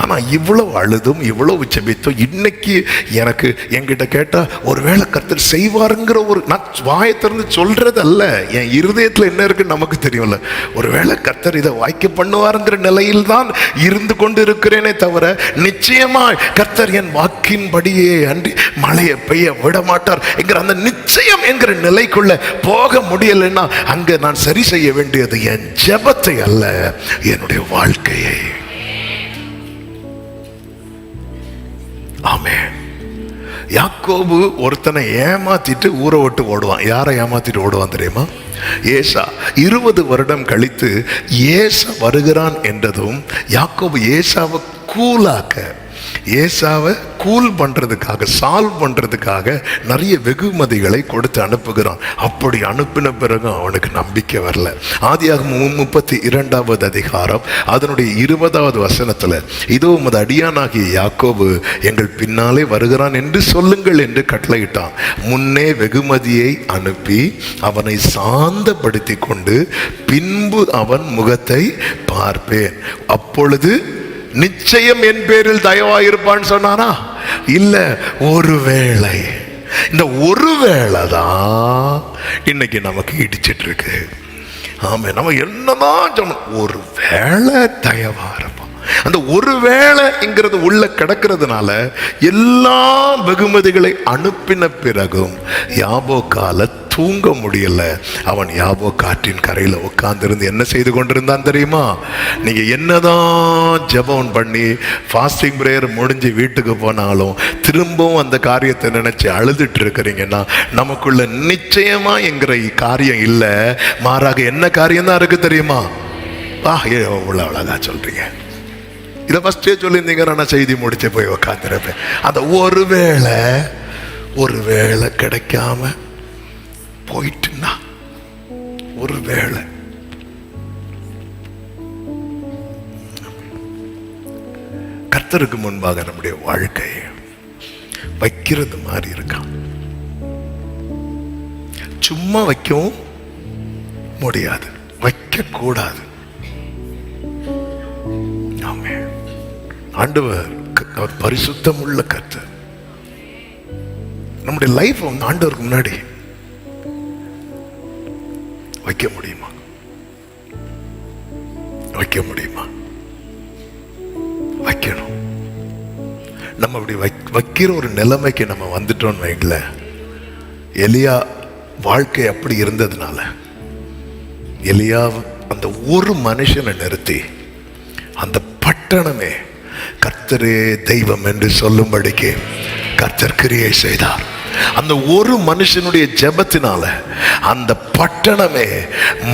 ஆனால் இவ்வளவு அழுதும் இவ்வளவு ஜெபித்தும் இன்னைக்கு எனக்கு என்கிட்ட கேட்டால் ஒருவேளை கர்த்தர் செய்வாருங்கிற ஒரு, நான் வாயை திறந்து சொல்றது அல்ல, என் இருதயத்தில் என்ன இருக்குன்னு நமக்கு தெரியும்ல. ஒருவேளை கர்த்தர் இதை வாய்க்க பண்ணுவாருங்கிற நிலையில் தான் இருந்து கொண்டு இருக்கிறேனே தவிர நிச்சயமாய் கர்த்தர் என் வாக்கின்படியே அன்றி மழையை பெய்ய விட மாட்டார் என்கிற அந்த நிச்சயம் என்கிற நிலைக்குள்ள போக முடியலைன்னா அங்கே நான் சரி செய்ய வேண்டியது என் ஜெபத்தை அல்ல, என்னுடைய வாழ்க்கையை. ஆமென். யாக்கோபு ஒருத்தனை ஏமாத்திட்டு ஊரை விட்டு ஓடுவான். யாரை ஏமாத்திட்டு ஓடுவான் தெரியுமா? ஏசா. 20 வருடம் கழித்து ஏசா வருகிறான் என்றதும் யாக்கோபு ஏசாவை ஏசாவை கூல் பண்றதுக்காக, சால்வ் பண்றதுக்காக நிறைய வெகுமதிகளை கொடுத்து அனுப்புகிறான். அப்படி அனுப்பின பிறகு அவனுக்கு நம்பிக்கை வரல. ஆதியாகமம் 32வது அதிகாரம் அதனுடைய 20வது வசனத்துல, இதோ உமது அடியானாகிய யாக்கோபு எங்கள் பின்னாலே வருகிறான் என்று சொல்லுங்கள் என்று கட்டளையிட்டான். முன்னே வெகுமதியை அனுப்பி அவனை சாந்தப்படுத்தி கொண்டு பின்பு அவன் முகத்தை பார்ப்பேன், அப்பொழுது நிச்சயம் என் பேரில் தயவாயிருப்பான்னு சொன்னானா? இல்ல, ஒருவேளை. இந்த ஒருவேளை தான் இன்னைக்கு நமக்கு இடிச்சிட்டு இருக்கு. ஆமா, நம்ம என்னதான் ஒரு வேளை தயவா இருப்போம். அந்த ஒரு வேளைங்கிறது உள்ள கிடக்கிறதுனால எல்லா வெகுமதிகளை அனுப்பின பிறகும் யாபோக்கால தூங்க முடியல. அவன் யாபோ காற்றின் கரையில் உட்கார்ந்திருந்து என்ன செய்து கொண்டிருந்தான் தெரியுமா? நீங்க என்னதான் ஜெபம் பண்ணி ஃபாஸ்டிங் பிரேயர் முடிஞ்சு வீட்டுக்கு போனாலும் திரும்பவும் அந்த காரியத்தை நினைச்சு அழுதுட்டு இருக்கிறீங்கன்னா நமக்குள்ள நிச்சயமா என்கிற காரியம் இல்லை, மாறாக என்ன காரியம் தான் இருக்கு தெரியுமா? எவ்வளவு அழகா சொல்றீங்க, இதை ஃபர்ஸ்டே சொல்லியிருந்தீங்கன்னா நான் செய்தி முடிச்சு போய் உக்காந்துருப்பேன். அந்த ஒருவேளை கிடைக்காம போயிட்டுன்னா, ஒருவேளை கர்த்தருக்கு முன்பாக நம்முடைய வாழ்க்கையை வைக்கிறது மாதிரி இருக்கான். சும்மா வைக்கவும் முடியாது, வைக்க கூடாது. ஆண்டவர் அவர் பரிசுத்தம் உள்ள கர்த்தர். நம்முடைய லைஃப் ஆண்டவருக்கு முன்னாடி வைக்க முடியுமா? வைக்க முடியுமா? வைக்கணும். நம்ம அப்படி வைக்கிற ஒரு நிலைமைக்கு நம்ம வந்துட்டோம்னு வைங்கள. எலியா வாழ்க்கை அப்படி இருந்ததுனால எலியா அந்த ஒரு மனுஷனை நிறுத்தி அந்த பட்டணமே கர்த்தரே தெய்வம் என்று சொல்லும்படிக்கு கர்த்தர் கிரியை செய்தார். அந்த ஒரு மனுஷனுடைய ஜெபத்தினால அந்த பட்டணமே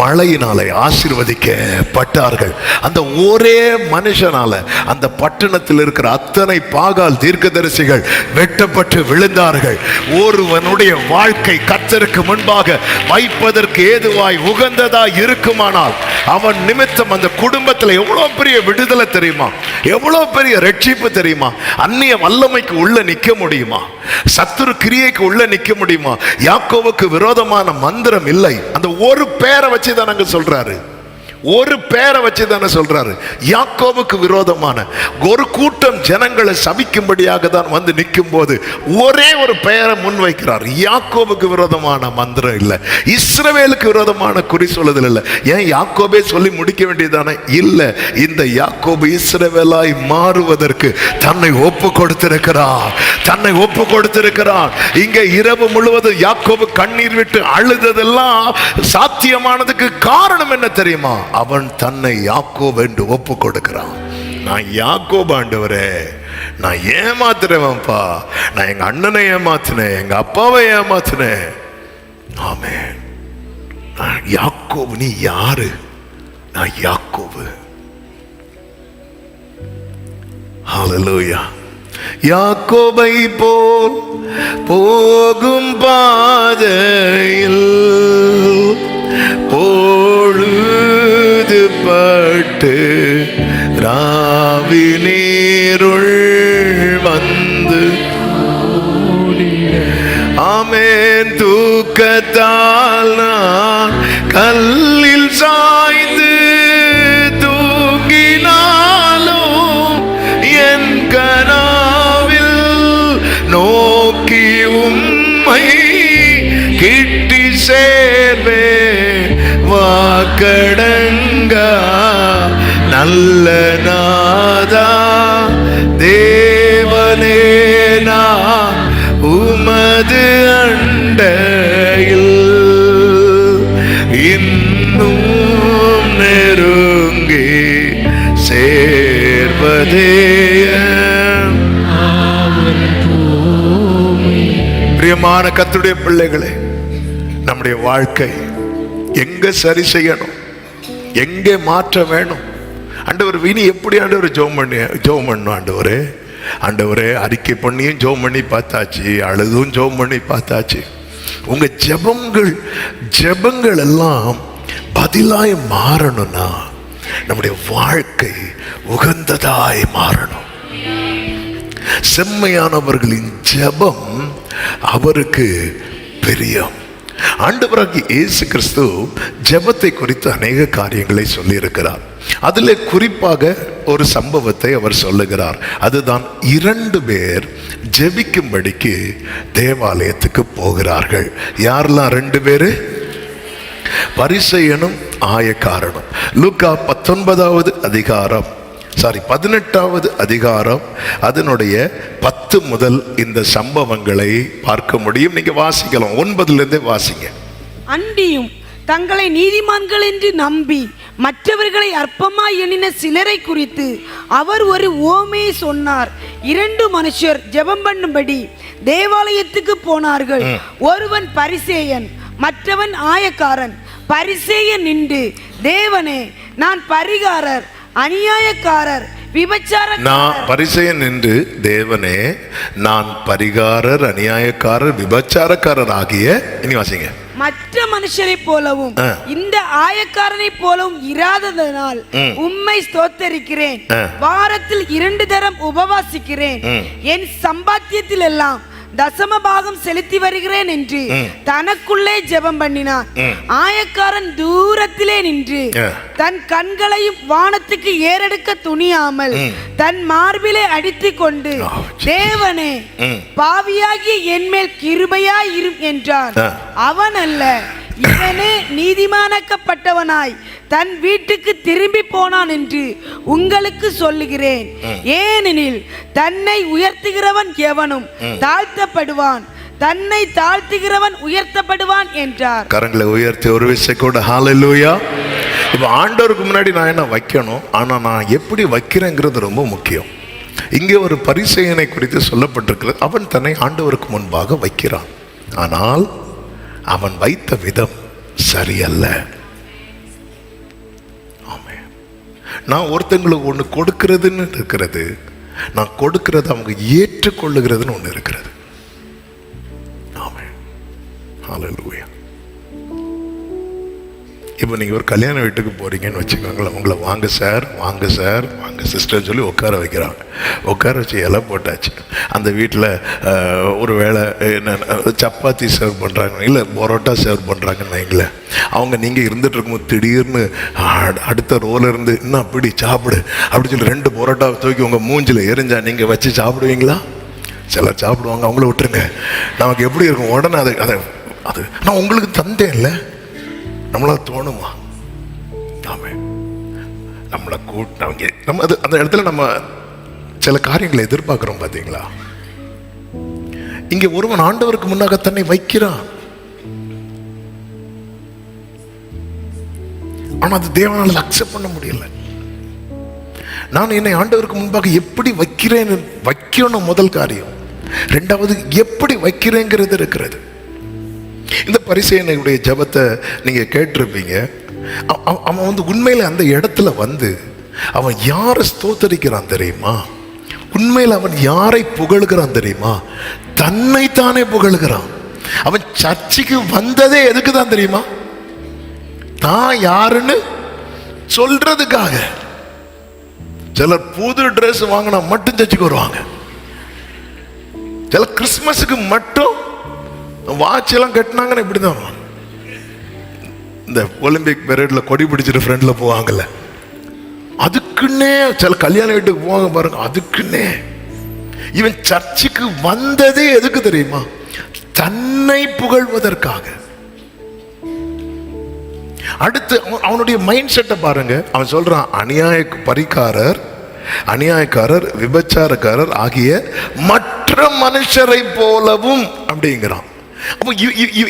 மழையினாலே ஆசீர்வதிக்கப்பட்டார்கள். அந்த ஒரே மனுஷனால அந்த பட்டணத்தில் இருக்கிற அத்தனை பாகால் தீர்க்கதரிசிகள் வெட்டப்பட்டு விழுந்தார்கள். ஒருவனுடைய வாழ்க்கை கர்த்தருக்கு முன்பாக வைப்பதற்கு ஏதுவாய் உகந்ததாய் இருக்குமானால் அவன் நிமித்தம் அந்த குடும்பத்தில் எவ்வளவு பெரிய விடுதலை தெரியுமா? எவ்வளவு பெரிய ரட்சிப்பு தெரியுமா? அந்நிய வல்லமைக்கு உள்ள நிற்க முடியுமா? சத்துரு கிரியைக்கு உள்ள நிற்க முடியுமா? யாக்கோவுக்கு விரோதமான மந்திரம் இல்லை. அந்த ஒரு பேரை வச்சு தான் அங்க சொல்றாரு. ஒரு பேரை வச்சு தானே சொல்றாரு. யாக்கோவுக்கு விரோதமான ஒரு கூட்டம் ஜனங்களை சபிக்கும்படியாக தான் வந்து நிற்கும் போது ஒரே ஒரு பெயரை முன்வைக்கிறார். யாக்கோவுக்கு விரோதமான மந்திரம் இல்லை, இஸ்ரவேலுக்கு விரோதமான குறி சொல்லுதல் இல்லை. ஏன் யாக்கோபே சொல்லி முடிக்க வேண்டியதானே? இல்லை, இந்த யாக்கோபு இஸ்ரவேலாய் மாறுவதற்கு தன்னை ஒப்பு கொடுத்திருக்கிறார். தன்னை ஒப்பு கொடுத்திருக்கிறார். இங்கே இரவு முழுவதும் யாக்கோபு கண்ணீர் விட்டு அழுததெல்லாம் சாத்தியமானதுக்கு காரணம் என்ன தெரியுமா? அவன் தன்னை யாக்கோபு என்று ஒப்பு கொடுக்கிறான். நான் யாக்கோபு ஆண்டவரே, நான் ஏமாத்துறவன்பா, நான் எங்க அண்ணனை ஏமாத்தினேன், எங்க அப்பாவை ஏமாத்தினேன். ஆமென். நான் யாக்கோபு. நீ யாரு? நான் யாக்கோபு. ஹல்லேலூயா. யாக்கோபை போல் போகும் பாதையில் பொழுது பட்டு ராவி நீருள் வந்து ஆமென். தூக்கத்தால் நான் கல்லில் சாய்ந்து தூங்கினாலும் என் கனாவில் நோக்கி உம்மை கிட்டி சேர்வே வாக்கடங்கா நல்ல நாதா தேவனே. நான் உமது அண்டையில் இன்னும் நெருங்கி சேர்வதே. பிரியமான கர்த்தருடைய பிள்ளைகளே, நம்முடைய வாழ்க்கை எங்க சரி செய்யணும், எங்கே மாற்ற வேணும்? ஆண்டவர் இனி எப்படி ஆண்டவர் ஜெபம் பண்ணணும்? ஆண்டவரே அறிக்கை பண்ணியும் ஜெபம் பண்ணி பார்த்தாச்சு, அழுதும் ஜெபம் பண்ணி பார்த்தாச்சு. உங்க ஜெபங்கள் எல்லாம் பதிலாய் மாறணும்னா நம்முடைய வாழ்க்கை உகந்ததாய் மாறணும். செம்மையானவர்களின் ஜெபம் அவருக்கு பிரியம். ஆண்டவராகிய இயேசு கிறிஸ்து ஜெபத்தை குறித்து அநேக காரியங்களை சொல்லி இருக்கிறார். அதில் குறிப்பாக ஒரு சம்பவத்தை அவர் சொல்லுகிறார். அதுதான் 2 பேர் ஜெபிக்கும்படிக்கு தேவாலயத்துக்கு போகிறார்கள். யாரெல்லாம் 2 பேரு? பரிசேயனும் ஆயக்காரனும். லூக்கா 18வது அதிகாரம் அதனுடைய 10 முதல் இந்த சம்பவங்களை பார்க்க முடியும். நீங்க வாசிக்கலாம், 9லிருந்தே வாசிங்க. அன்றியும் தங்களை நீதிமான்கள் என்று நம்பி மற்றவர்களை அற்பமாய் எண்ணின சிலரை குறித்து அவர் ஒரு உவமையை சொன்னார். 2 மனுஷர் ஜெபம் பண்ணும்படி தேவாலயத்துக்கு போனார்கள். ஒருவன் பரிசேயன், மற்றவன் ஆயக்காரன். பரிசேயன் நின்று, தேவனே, நான் பரிகாரர், அநியாயக்காரர், விபச்சார நான் பரிசேயன் என்று தேவனே, நான் பரிகாரர், அநியாயக்காரர், விபச்சாரக்காரர் ஆகிய, இனி வாசிங்க, மற்ற மனுஷரை போலவும் இந்த ஆயக்காரனை போலவும் இராததனால் உம்மை ஸ்தோத்தரிக்கிறேன். வாரத்தில் 2 தரம் உபவாசிக்கிறேன். என் சம்பாத்தியத்தில் எல்லாம் தசம பாகம் செலுத்தி வருகிறேன் என்று தனக்குள்ளே ஜெபம் பண்ணினான். ஆயக்காரன் தூரத்திலே நின்று தன் கண்களையும் வானத்துக்கு ஏறெடுக்க துணியாமல் தன் மார்பிலே அடித்துக் கொண்டு, தேவனே, பாவியாகிய என்மேல் கிருபையாய் இரும் என்றான். அவன் அல்ல, இவனே நீதிமானாக்கப்பட்டவனாய் தன் வீட்டுக்கு திரும்பி போனான் என்று உங்களுக்கு சொல்லுகிறேன். ஏனெனில் தன்னை உயர்த்துகிறவன் எவனும் தாழ்த்தப்படுவான், தன்னை தாழ்த்துகிறவன் உயர்த்தப்படுவான் என்றார். கரங்களை உயர்த்தி ஒரு விஷயம் கூட ஹalleluya. இப்போ ஆண்டவருக்கு முன்னாடி நான் என்ன வைக்கணும், ஆனா நான் எப்படி வைக்கிறேங்கிறது ரொம்ப முக்கியம். இங்கே ஒரு பரிசேயனை குறித்து சொல்லப்பட்டிருக்கிறது. அவன் தன்னை ஆண்டவருக்கு முன்பாக வைக்கிறான், ஆனால் அவன் வைத்த விதம் சரியல்ல. நான் ஒருத்தங்களுக்கு ஒன்று கொடுக்கிறதுன்னு இருக்கிறது, நான் கொடுக்கிறது அவங்க ஏற்றுக்கொள்ளுகிறதுன்னு ஒன்று இருக்கிறது. ஆமென், ஹல்லேலூயா. இப்போ நீங்கள் ஒரு கல்யாண வீட்டுக்கு போகிறீங்கன்னு வச்சுக்கோங்களேன். உங்களை வாங்க சார், வாங்க சார், வாங்க சிஸ்டர்னு சொல்லி உட்கார வைக்கிறாங்க. உட்கார வச்சு இலை போட்டாச்சு. அந்த வீட்டில் ஒரு வேளை என்ன சப்பாத்தி சர்வ் பண்ணுறாங்க, இல்லை பரோட்டா சர்வ் பண்ணுறாங்கன்னு வைங்களேன். அவங்க நீங்கள் இருந்துகிட்டு இருக்கும்போது திடீர்னு அடுத்த ரோல இருந்து இன்னும் அப்படி சாப்பிடு அப்படி சொல்லி 2 பரோட்டா தூக்கி உங்கள் மூஞ்சில் எரிஞ்சா நீங்கள் வச்சு சாப்பிடுவீங்களா? சிலர் சாப்பிடுவாங்க, அவங்கள விட்டுருங்க. நமக்கு எப்படி இருக்கும் உடனே அது நான் உங்களுக்கு தந்தேன் இல்லை, நம்மளால தோணுமா? ஆமென். நம்மளை கூட்டினவங்க நம்ம அந்த இடத்துல நம்ம சில காரியங்களை எதிர்பார்க்கிறோம். பார்த்தீங்களா, இங்கே ஒருவன் ஆண்டவருக்கு முன்னாக தன்னை வைக்கிறான், ஆனா அது தேவனால் அக்செப்ட் பண்ண முடியல. நான் என்னை ஆண்டவருக்கு முன்பாக எப்படி வைக்கணும் முதல் காரியம். 2வது எப்படி வைக்கிறேங்கிறது இருக்கிறது. இந்த பரிசேயனுடைய ஜெபத்தை நீங்க கேட்டிருப்பீங்க. அவன் உண்மையில அந்த இடத்துல அவன் யாரை ஸ்தோத்தரிக்கிறான் தெரியுமா? உண்மையில் அவன் யாரை புகழுகிறான் தெரியுமா? தன்னைத்தானே புகழுகிறான். அவன் சர்ச்சுக்கு வந்ததே எதுக்கு தான் தெரியுமா? தான் யாருன்னு சொல்றதுக்காக. சிலர் புது ட்ரெஸ் வாங்கினா மட்டும் சர்ச்சுக்கு வருவாங்க. சில கிறிஸ்துமஸுக்கு மட்டும் வாட்ச் எல்லாம் கட்டினாங்கன்னு இப்படிதான். இந்த ஒலிம்பிக் பெரேட்ல கொடி பிடிச்சிட்டு ஃப்ரெண்ட்ல போவாங்கல்ல, அதுக்குன்னே சில கல்யாண வீட்டுக்கு போவாங்க பாருங்க. அதுக்குன்னே இவன் சர்ச்சுக்கு வந்ததே எதுக்கு தெரியுமா? தன்னை புகழ்வதற்காக. அடுத்து அவனுடைய மைண்ட் செட்டை பாருங்க. அவன் சொல்றான், அநியாயக்காரர், விபச்சாரக்காரர் ஆகிய மற்ற மனுஷரை போலவும் அப்படிங்கிறான். அப்போ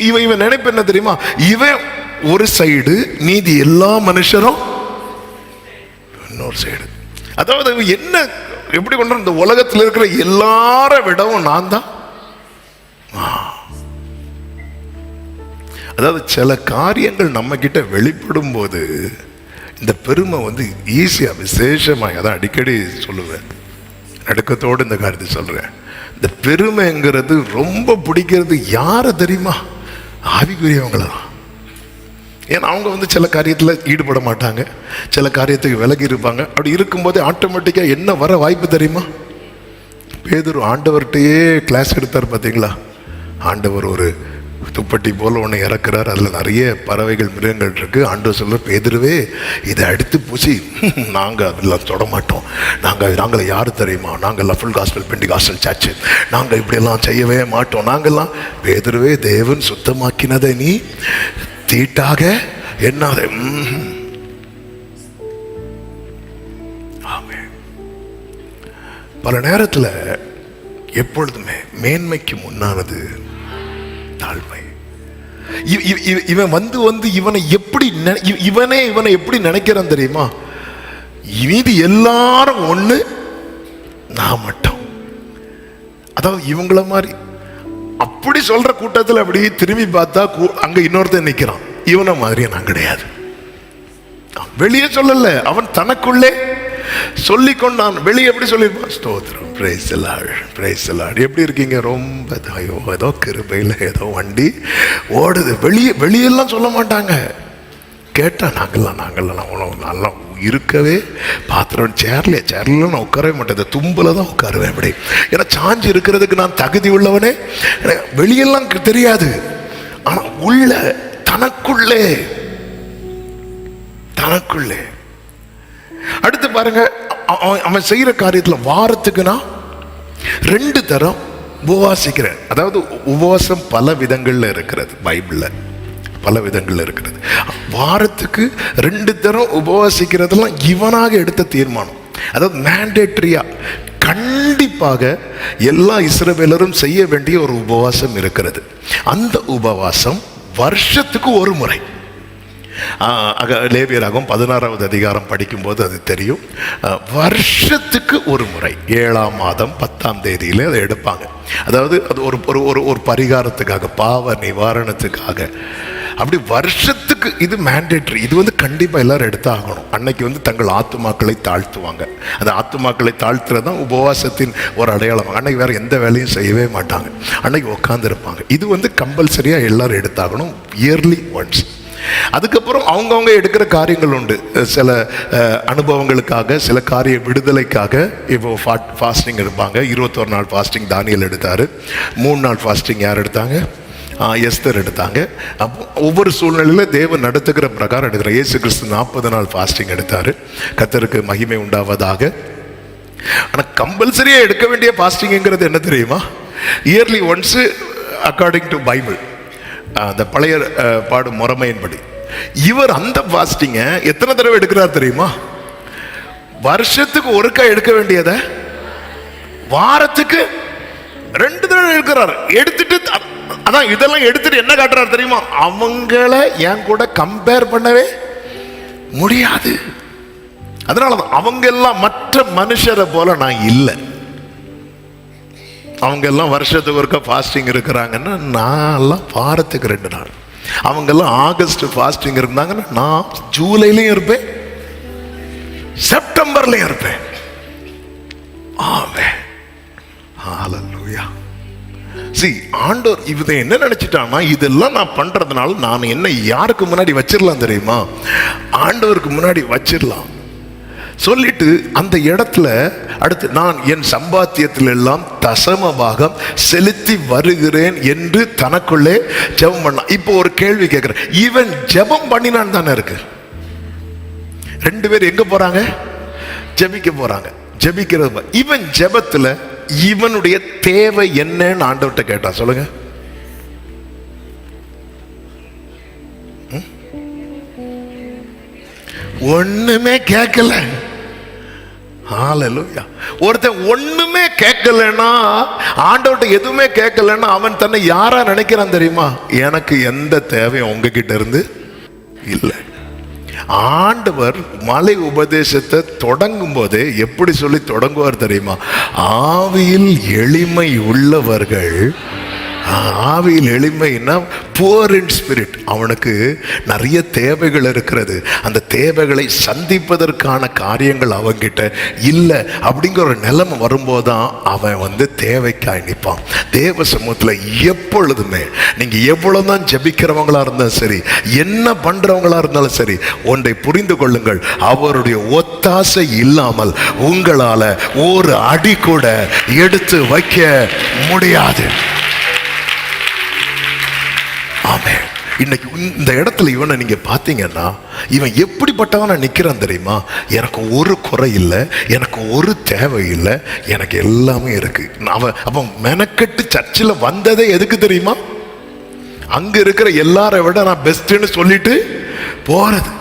இவன் நினைப்பு என்ன தெரியுமா? இவன் ஒரு சைடு, மீதி எல்லா மனுஷரும் இன்னொரு சைடு. அதாவது என்ன எப்படி கொண்டு இந்த உலகத்தில் இருக்கிற எல்லார விடவும் நான் தான். அதாவது சில காரியங்கள் நம்ம கிட்ட வெளிப்படும் போது இந்த பெருமை ஈஸியா விசேஷமாக, அதான் அடிக்கடி சொல்லுவேன், நடுக்கத்தோடு இந்த காரியத்தை சொல்றேன். இந்த பெருமைங்கிறது ரொம்ப பிடிக்கிறது யாரை தெரியுமா? ஆவிக்குரியவங்களதான். ஏன்னா அவங்க சில காரியத்தில் ஈடுபட மாட்டாங்க, சில காரியத்துக்கு விலகி இருப்பாங்க. அப்படி இருக்கும்போதே ஆட்டோமேட்டிக்காக என்ன வர வாய்ப்பு தெரியுமா? பேதுரு ஆண்டவர்கிட்டயே கிளாஸ் எடுத்தார் பார்த்தீங்களா? ஆண்டவர் ஒரு துப்பட்டி போல ஒன்று இறக்குறார், அதில் நிறைய பறவைகள் மிருகங்கள் இருக்கு. ஆண்டவர் சொல்ல, பேதுருவே இதை அடுத்து பூசி நாங்கள் அதெல்லாம் தொட மாட்டோம். நாங்கள் யார் தெரியுமா? நாங்கள் ஃபுல் காஸ்பல் பெண்டிகாஸ்டல் சர்ச், நாங்கள் இப்படியெல்லாம் செய்யவே மாட்டோம். நாங்கள்லாம், பேதுருவே தேவன் சுத்தமாக்கினதை நீ தீட்டாக எண்ணாத. பல நேரத்தில் எப்பொழுதுமே மேன்மைக்கு முன்னானது தாழ்மை. இவன் இவனை எப்படி நினைக்கிறான் தெரியுமா? மீதி எல்லாரும் ஒண்ணு, நான் மட்டும். அதாவது இவங்கள மாதிரி அப்படி சொல்ற கூட்டத்தில் அப்படி திரும்பி பார்த்தா அங்க இன்னொருத்தன் நிக்கிறான். இவனை மாதிரியே நான் கிடையாது. வெளியே சொல்லல, அவன் தனக்குள்ளே சொல்லிக்கொண்டான். வெளியே எப்படி சொல்லியிருப்பான்? ஸ்தோத்திரம், praise the Lord, praise the Lord. எப்படி இருக்கீங்க? ரொம்ப ஐயோ ஏதோ கிருபையில் ஏதோ வண்டி ஓடுது. வெளியெல்லாம் சொல்ல மாட்டாங்க. கேட்டால் நாங்கள்லாம் அவ்வளோ நல்லா இருக்கவே பாத்திரம் சேர்ல நான் உட்காரவே மாட்டேன். இந்த தும்பில் தான் உட்காருவேன். அப்படி ஏன்னா சாஞ்சி இருக்கிறதுக்கு நான் தகுதி உள்ளவனே. வெளியெல்லாம் தெரியாது. ஆனால் உள்ள தனக்குள்ளே அடுத்து பாருங்க, அவன் செய்யற காரியத்தில் வாரத்துக்குனா 2 தரம் உபவாசிக்கிறேன். அதாவது உபவாசம் பல விதங்கள்ல இருக்கிறது, பைபிள்ல பல விதங்கள்ல இருக்கிறது. வாரத்துக்கு 2 தரம் உபவாசிக்கிறதெல்லாம் இவனாக எடுத்த தீர்மானம். அதாவது மேண்டேட்டரியா கண்டிப்பாக எல்லா இஸ்ரவேலரும் செய்ய வேண்டிய ஒரு உபவாசம் இருக்கிறது. அந்த உபவாசம் வருஷத்துக்கு ஒரு முறை. லேவியராகவும் 16வது அதிகாரம் படிக்கும்போது அது தெரியும். வருஷத்துக்கு ஒரு முறை 7ஆம் மாதம் 10ஆம் தேதியில அதை எடுப்பாங்க. அதாவது அது ஒரு பரிகாரத்துக்காக, பாவ நிவாரணத்துக்காக. அப்படி வருஷத்துக்கு இது மேண்டேட்டரி. இது கண்டிப்பாக எல்லாரும் எடுத்தாகணும். அன்னைக்கு தங்கள் ஆத்துமாக்களை தாழ்த்துவாங்க. அந்த ஆத்துமாக்களை தாழ்த்துறது தான் உபவாசத்தின் ஒரு அடையாளம். அன்னைக்கு வேற எந்த வேலையும் செய்யவே மாட்டாங்க. அன்னைக்கு உட்காந்துருப்பாங்க. இது கம்பல்சரியாக எல்லாரும் எடுத்தாகணும், இயர்லி ஒன்ஸ். அதுக்கப்புறம் அவங்கவுங்க எடுக்கிற காரியங்கள் உண்டு. சில அனுபவங்களுக்காக, சில காரிய விடுதலைக்காக இப்போ ஃபாஸ்டிங் எடுப்பாங்க. 21 நாள் ஃபாஸ்டிங் தானியேல் எடுத்தார். 3 நாள் ஃபாஸ்டிங் யார் எடுத்தாங்க? எஸ்தர் எடுத்தாங்க. அப்போ ஒவ்வொரு சூழ்நிலையில் தேவன் நடத்துகிற பிரகாரம் எடுக்கிற. இயேசு கிறிஸ்து 40 நாள் ஃபாஸ்டிங் எடுத்தார். கர்த்தருக்கு மகிமை உண்டாவதாக. ஆனால் கம்பல்சரியாக எடுக்க வேண்டிய ஃபாஸ்டிங்கிறது என்ன தெரியுமா? Early once according to Bible, அந்த பழைய பாடு முறைமையின்படி. இவர் அந்த ஃபாஸ்டிங்கை எத்தனை தடவை எடுக்கிறார் தெரியுமா? வருஷத்துக்கு ஒருக்கா எடுக்க வேண்டியதை வாரத்துக்கு 2 தடவை எடுக்கிறார். எடுத்துட்டு அதான் இதெல்லாம் எடுத்துட்டு என்ன காட்டுறாரு தெரியுமா? அவங்கள என் கூட கம்பேர் பண்ணவே முடியாது. அதனாலதான் அவங்க எல்லாம் மற்ற மனுஷரை போல நான் இல்லை. அவங்க எல்லாம் வருஷத்துக்கு ஒருக்கா ஃபாஸ்டிங் இருக்கிறாங்கன்னா நான் எல்லாம் வாரத்துக்கு 2 நாள். அவங்க எல்லாம் ஆகஸ்ட் ஃபாஸ்டிங் இருந்தாங்கன்னா நான் ஜூலைலையும் இருப்பேன், செப்டம்பர்லயும் இருப்பேன். ஆமென், ஹல்லேலூயா. ஆண்டவர் இவதை என்ன நினைச்சிட்டான்னா, இதெல்லாம் நான் பண்றதுனால நான் என்ன யாருக்கு முன்னாடி வச்சிடலாம் தெரியுமா? ஆண்டவருக்கு முன்னாடி வச்சிடலாம் சொல்லிட்டு அந்த இடத்துல அடுத்து நான் என் சம்பாத்தியத்தில் எல்லாம் தசம பாகம் செலுத்தி வருகிறேன் என்று தனக்குள்ளே ஜெபம் பண்ணான். இப்போ ஒரு கேள்வி கேட்கிறேன். இவன் ஜெபம் பண்ணினான் தானே இருக்கு. 2 பேர் எங்க போறாங்க? ஜெபிக்க போறாங்க. ஜெபிக்கிறது. இவன் ஜெபத்துல இவனுடைய தேவை என்னன்னு ஆண்டவர்கிட்ட கேட்டான். சொல்லுங்க. ஒண்ணுமே கேட்கல. ஹல்லேலூயா. ஒருத்தன் ஒண்ணுமே கேட்கலன்னா, ஆண்டவர்கிட்ட எதுவுமே கேட்கலன்னா அவன் தன்னை யாரா நினைக்கிறான் தெரியுமா? எனக்கு எந்த தேவையும் உங்ககிட்ட இருந்து இல்லை. ஆண்டவர் மலை உபதேசத்தை தொடங்கும் போதே எப்படி சொல்லி தொடங்குவார் தெரியுமா? ஆவியில் எளிமை உள்ளவர்கள். ஆவியில் எளிமைன்னா புவர் இன் ஸ்பிரிட். அவனுக்கு நிறைய தேவைகள் இருக்கிறது. அந்த தேவைகளை சந்திப்பதற்கான காரியங்கள் அவங்கிட்ட இல்லை. அப்படிங்கிற ஒரு நிலைமை வரும்போதுதான் அவன் தேவைக்காய் நிற்பான். தேவ சமூகத்தில் எப்பொழுதுமே நீங்க எவ்வளவுதான் ஜெபிக்கிறவங்களா இருந்தாலும் சரி, என்ன பண்றவங்களா இருந்தாலும் சரி, ஒன்றை புரிந்து கொள்ளுங்கள். அவருடைய ஒத்தாசை இல்லாமல் உங்களால ஒரு அடி கூட எடுத்து வைக்க முடியாது. ஆமென். இன்னைக்கு இந்த இடத்துல இவனை நீங்க பாத்தீங்கன்னா, இவன் எப்படிப்பட்டவனா நிக்கிறான் தெரியுமா? எனக்கு ஒரு குறை இல்லை, எனக்கு ஒரு தேவை இல்லை, எனக்கு எல்லாமே இருக்கு. அவன் மெனக்கெட்டு சர்ச்சில் வந்ததே எதுக்கு தெரியுமா? அங்க இருக்கிற எல்லாரை விட நான் பெஸ்ட்னு சொல்லிட்டு போறது.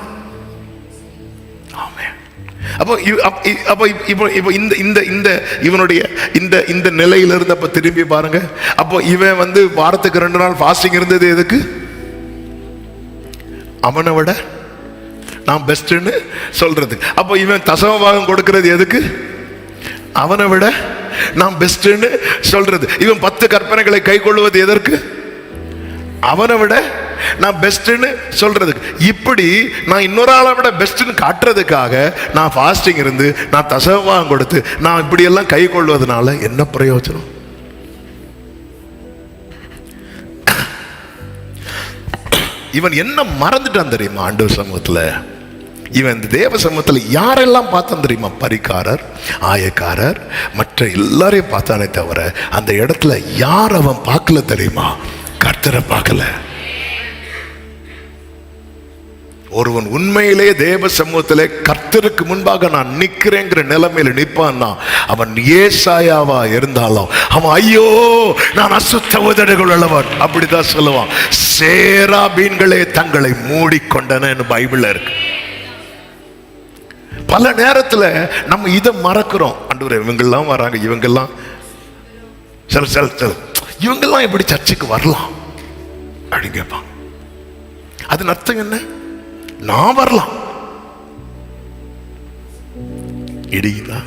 இவனுடைய இந்த நிலையில இருந்து அப்ப திரும்பி பாருங்க. அப்போ இவன் வாரத்துக்கு 2 நாள் ஃபாஸ்டிங் இருந்தது எதுக்கு? அவனை விட நான் பெஸ்ட்னு சொல்றது. அப்போ இவன் தசம பாகம் கொடுக்கிறது எதுக்கு? அவனை விட நான் பெஸ்ட்னு சொல்றது. இவன் 10 கற்பனைகளை கை கொள்வது எதற்கு? அவனை விட நான் பெஸ்ட்னு சொல்றதுக்கு. இப்படி நான் இன்னொரு ஆளை விட பெஸ்ட்னு காட்டுறதுக்காக நான் ஃபாஸ்டிங் இருந்து, நான் தசவாகம் கொடுத்து, நான் இப்படி எல்லாம் கை கொள்வதனால என்ன பிரயோஜனம்? இவன் என்ன மறந்துட்டான் தெரியுமா? ஆண்டவர் சமூகத்துல இவன் இந்த தேவ சமூகத்துல யாரெல்லாம் பார்த்தான் தெரியுமா? பரிகாரர், ஆயக்காரர், மற்ற எல்லாரையும் பார்த்தானே தவிர அந்த இடத்துல யார் அவன் பார்க்கல தெரியுமா? கர்த்தரை பார்க்கல. ஒருவன் உண்மையிலே தேவ சமூகத்திலே கர்த்தருக்கு முன்பாக நான் நிக்கிறேங்கிற நிலைமையில நிற்பான்னா அவன் ஏசாயாவா இருந்தாலும் அவன் ஐயோ நான் அசுத்த உதடுகள் உள்ளவன் அப்படிதான் சொல்லுவான். சேராபீன்களே தங்களை மூடிக்கொண்டன பைபிள்ல இருக்கு. பல நேரத்துல நம்ம இதை மறக்கிறோம். ஆண்டவரே இவங்கெல்லாம் வராங்க, இவங்கெல்லாம் இவங்கெல்லாம் எப்படி சர்ச்சுக்கு வரலாம் அப்படின்னு கேட்பாங்க. அது அர்த்தம் என்ன? நான் வரலாம் இடிங்களா?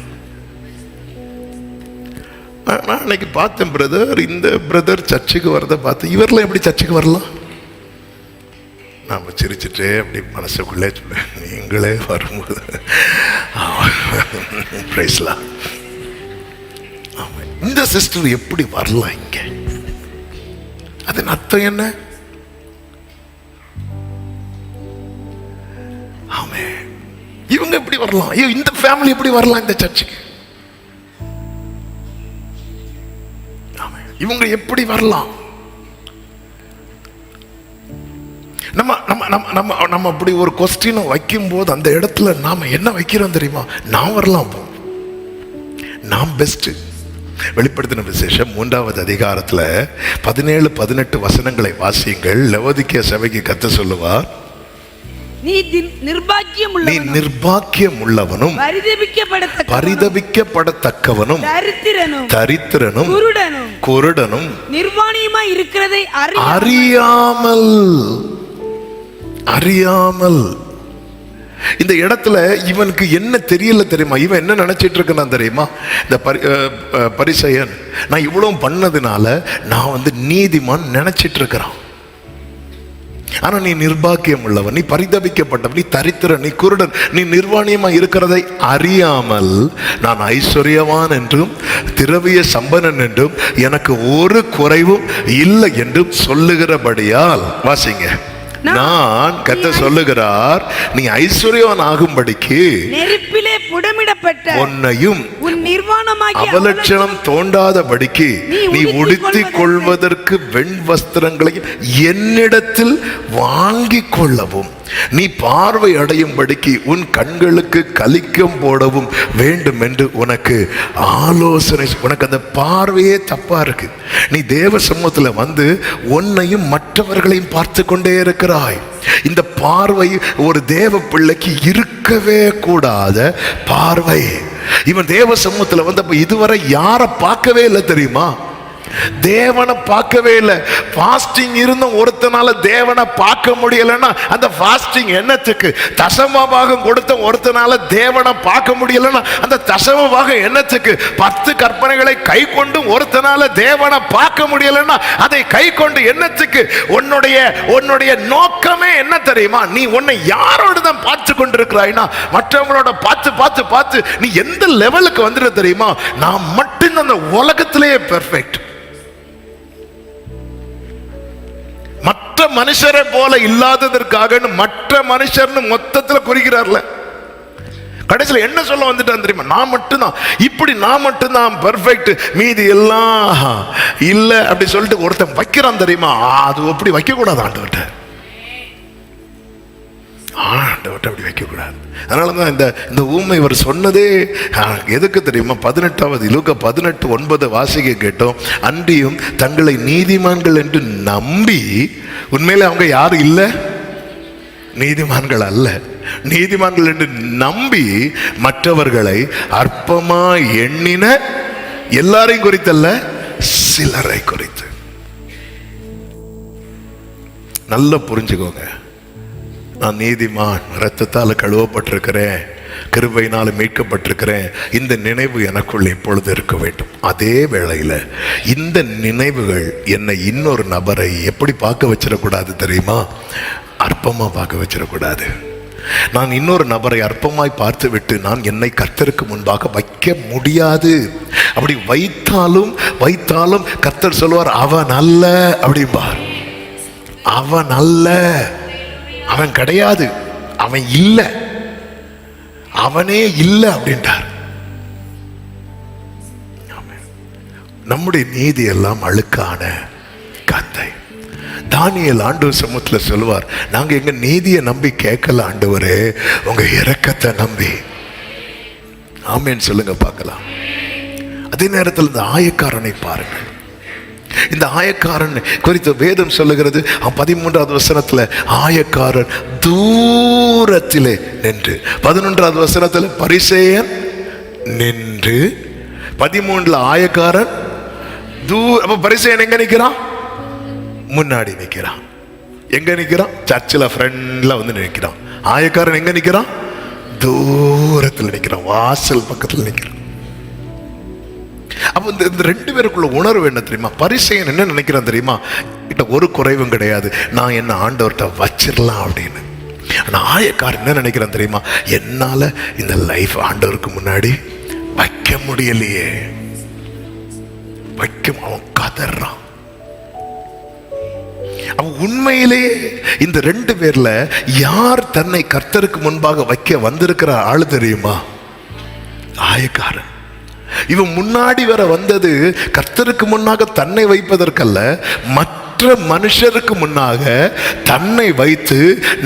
நான் அன்னைக்கு பார்த்தேன் பிரதர், இந்த பிரதர் சர்ச்சுக்கு வரத பார்த்து இவரெல்லாம் எப்படி சர்ச்சுக்கு வரலாம்? நாம சிரிச்சுட்டே அப்படி மனசுக்குள்ளே சொல்ல, நீங்களே வரும்போது இந்த சிஸ்டர் எப்படி வரலாம் இங்க? அதன் அர்த்தம் என்ன? இவங்க எப்படி வரலாம்? இந்த ஃபேமிலி எப்படி வரலாம் இந்த சர்ச்சுக்கு? இவங்க எப்படி வரலாம்? நம்ம நம்ம நம்ம நம்ம அப்படி ஒரு கொஸ்டினை வைக்கும் போது அந்த இடத்துல நாம என்ன வைக்கிறோம் தெரியுமா? நான் வரலாம், நான் பெஸ்ட். வெளிப்படுத்தின விசேஷம் 3வது அதிகாரத்துல 17-18 வசனங்களை வாசியுங்கள். லவோதிக்கேய சபைக்கு கர்த்தர் சொல்லுவார், நீ நிர்பாக்கியம் உள்ளவனும் பரிதபிக்கப்படத்தக்கவனும் தரித்திரனும் குருடனும் நிர்வாணியமாய் இருக்கிறதை அறியாமல். இந்த இடத்துல இவனுக்கு என்ன தெரியல தெரியுமா? இவன் என்ன நினைச்சிட்டு இருக்கான் தெரியுமா? இந்த பரிசேயன் நான் இவ்வளவு பண்ணதுனால நான் நீதிமான் நினைச்சிட்டு இருக்கிறான். ஆனா நீ நிர்பாக்கியம் உள்ளவன், நீ பரிதபிக்கப்பட்டவன், நீ தரித்திரன், நீ குருடன், நீ நிர்வாணியமா இருக்கிறதை அறியாமல் நான் ஐஸ்வர்யவான் என்றும் திரவிய சம்பனன் என்றும் எனக்கு ஒரு குறைவும் இல்லை என்றும் சொல்லுகிறபடியால், வாசிங்க, நான் கர்த்தர் சொல்லுகிறார், நீ ஐஸ்வர்யவான் ஆகும்படிக்கு நெருப்பிலே புடமிடப்பட்ட உன்னையும் உன் நிர்வாணமாகிய அவலட்சணம் தோண்டாதபடிக்கு நீ உடுத்திக் கொள்வதற்கு வெண் வஸ்திரங்களையும் என்னிடத்தில் வாங்கிக் கொள்ளவும், நீ பார்வை அடையும்படிக்கு உன் கண்களுக்கு கலிக்கம் போடவும் வேண்டும் என்று உனக்கு ஆலோசனை. உனக்கு அந்த பார்வையே தப்பா இருக்கு. நீ தேவ சமூகத்துல உன்னையும் மற்றவர்களையும் பார்த்து கொண்டே இருக்கிறாய். இந்த பார்வை ஒரு தேவ பிள்ளைக்கு இருக்கவே கூடாத பார்வை. இவன் தேவ சமூகத்துல இதுவரை யாரை பார்க்கவே இல்லை தெரியுமா? தேவனை பார்க்கவே இல்லை. ஃபாஸ்டிங் இருந்தும் ஒருத்தனால தேவனை பார்க்க முடியலன்னா அந்த ஃபாஸ்டிங் என்னத்துக்கு? தசமபாகம் கொடுத்த ஒருத்தனால தேவனை பார்க்க முடியலன்னா அந்த தசமபாகம் என்னத்துக்கு? 10 கற்பனைகளை கை கொண்டும் ஒருத்தனால தேவனை பார்க்க முடியலன்னா அதை கை கொண்டு என்னத்துக்கு? உன்னுடைய நோக்கமே என்ன தெரியுமா? நீ உன்னை யாரோட தான் பார்த்து கொண்டிருக்கிறாய்னா மற்றவங்களோட பார்த்து பார்த்து பார்த்து நீ எந்த லெவலுக்கு வந்துட தெரியுமா? நான் மட்டும் அந்த உலகத்திலேயே பெர்ஃபெக்ட், மற்ற மனுஷரை போல இல்லாததற்காக மற்ற மனுஷர்னு மொத்தத்தில் குறிக்கிறார்ல. கடைசியில் என்ன சொல்ல வந்துட்டான் தெரியுமா? நான் மட்டும்தான் இப்படி, நான் மட்டும்தான் பெர்ஃபெக்ட், மீதி எல்லாம் இல்ல அப்படி சொல்லிட்டு ஒருத்தன் வைக்கிறான் தெரியுமா? அது அப்படி வைக்க கூடாது. ஆண்டவர்கிட்ட அப்படி வைக்க கூடாது. அதனாலதான் இந்த ஊமை இவர் சொன்னதே எதுக்கு தெரியுமா? 18வது லூக்கா 18:9 வாசிக்க கேட்டோம். அன்றியும் தங்களை நீதிமான்கள் என்று நம்பி, உண்மையில அவங்க யாரும் இல்லை, நீதிமான்கள் அல்ல, நீதிமான்கள் என்று நம்பி மற்றவர்களை அற்பமா எண்ணின, எல்லாரையும் குறித்தல்ல, சிலரை குறித்து. நல்லா புரிஞ்சுக்கோங்க. நான் நீதிமான், இரத்தத்தால் கழுவப்பட்டிருக்கிறேன், கிருபையினால் மீட்கப்பட்டிருக்கிறேன், இந்த நினைவு எனக்குள் எப்பொழுது இருக்க வேண்டும். அதே வேளையில் இந்த நினைவுகள் என்னை இன்னொரு நபரை எப்படி பார்க்க வச்சிடக்கூடாது தெரியுமா? அற்பமாக பார்க்க வச்சிடக்கூடாது. நான் இன்னொரு நபரை அற்பமாய் பார்த்து விட்டு நான் என்னை கர்த்தருக்கு முன்பாக வைக்க முடியாது. அப்படி வைத்தாலும் கர்த்தர் சொல்வார், அவன் அல்ல அப்படிம்பார். அவன் அல்ல, அவன் கிடையாது, அவன் இல்லை, அவனே இல்லை அப்படின்ட்டார். நம்முடைய நீதி எல்லாம் அழுக்கான கந்தை. தானியேல் ஆண்டவர் சமூகத்தில் சொல்லுவார், நாங்க எங்க நீதியை நம்பி கேட்கல ஆண்டவரே, உங்க இரக்கத்தை நம்பி. ஆமேன்னு சொல்லுங்க பார்க்கலாம். அதே நேரத்தில் இந்த ஆயக்காரனை பாருங்கள். இந்த ஆயக்காரன் குறித்து வேதம் சொல்லுகிறது 13வது வசனத்துல, ஆயக்காரன் தூரத்திலே நின்று. 11வது வசனத்துல பரிசேயன் நின்று. 13ல ஆயக்காரன் அப்ப பரிசேயன் எங்க நிக்கிறான்? முன்னாடி நிற்கிறான். எங்க நிற்கிறான்? சர்ச்சில் ஃப்ரெண்ட்ல வந்து நிற்கிறான். ஆயக்காரன் எங்க நிற்கிறான்? தூரத்தில் நிற்கிறான், வாசல் பக்கத்தில் நிற்கிறான். அப்போ இந்த ரெண்டு பேருக்குள்ள உணர்வு என்ன தெரியுமா? பரிசேயன் என்ன நினைக்கிறான் தெரியுமா? கிட்ட ஒரு குறைவும் கிடையாது, நான் என்ன ஆண்டவர்கிட்ட வச்சிடலாம் அப்படின்னு. ஆனால் ஆயக்காரன் என்ன நினைக்கிறான் தெரியுமா? என்னால் இந்த லைஃப் ஆண்டவருக்கு முன்னாடி வைக்க முடியலையே. அவன் கதறான். அவன் உண்மையிலேயே இந்த ரெண்டு பேர்ல யார் தன்னை கர்த்தருக்கு முன்பாக வைக்க வந்திருக்கிற ஆளு தெரியுமா? ஆயக்காரன். இவன் முன்னாடி வர வந்தது கர்த்தருக்கு முன்னாக தன்னை வைப்பதற்கல்ல, மற்ற மனுஷருக்கு முன்னாக தன்னை வைத்து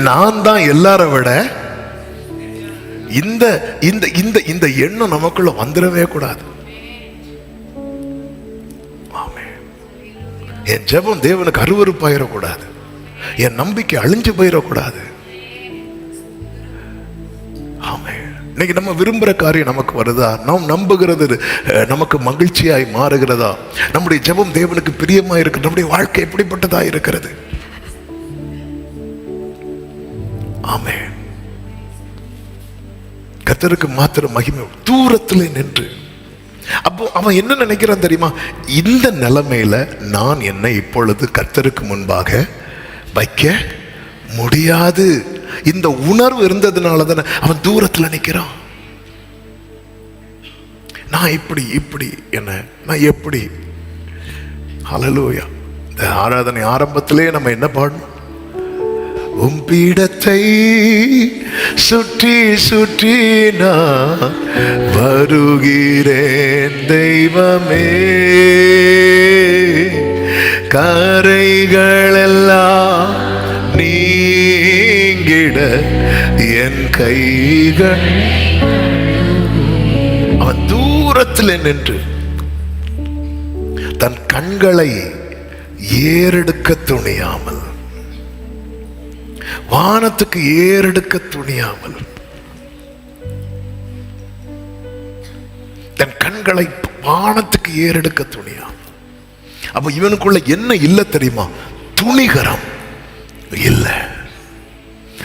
நான் தான் எல்லாரை விட. இந்த இந்த இந்த இந்த எண்ணம் நமக்குள்ள வந்துடவே கூடாது. என் ஜெபம் தேவனுக்கு அருவருப்பாயிடக்கூடாது, என் நம்பிக்கை அழிஞ்சு போயிடக்கூடாது. ஆமே. இன்னைக்கு நம்ம விரும்புகிற காரியம் நமக்கு வருதா? நாம் நம்புகிறது நமக்கு மகிழ்ச்சியாய் மாறுகிறதா? நம்முடைய ஜெபம் தேவனுக்கு பிரியமா இருக்கு? நம்முடைய வாழ்க்கை எப்படிப்பட்டதா இருக்கிறது? ஆமே. கர்த்தருக்கு மாத்திரம் மகிமை. தூரத்திலே நின்று. அப்போ அவன் என்ன நினைக்கிறான் தெரியுமா? இந்த நிலைமையில நான் என்னை இப்பொழுது கர்த்தருக்கு முன்பாக வைக்க முடியாது. இந்த உணர்வு இருந்ததுனால தானே அவன் தூரத்தில் நிற்கிறான். நான் இப்படி என்ன, நான் எப்படி? ஹல்லேலூயா. இந்த ஆராதனை ஆரம்பத்திலே நம்ம என்ன பாடணும்? உம் பீடத்தை சுற்றி சுற்றி நான் வருகிறேன் தெய்வமே, கரைகளெல்லாம் நீங்கிட என் கைகள். அவன் தூரத்தில் நின்று தன் கண்களை ஏறெடுக்க துணியாமல், வானத்துக்கு ஏறெடுக்க துணியாமல், தன் கண்களை வானத்துக்கு ஏறெடுக்க துணியாமல். அப்ப இவனுக்குள்ள என்ன இல்லை தெரியுமா? துணிகரம் இல்லை.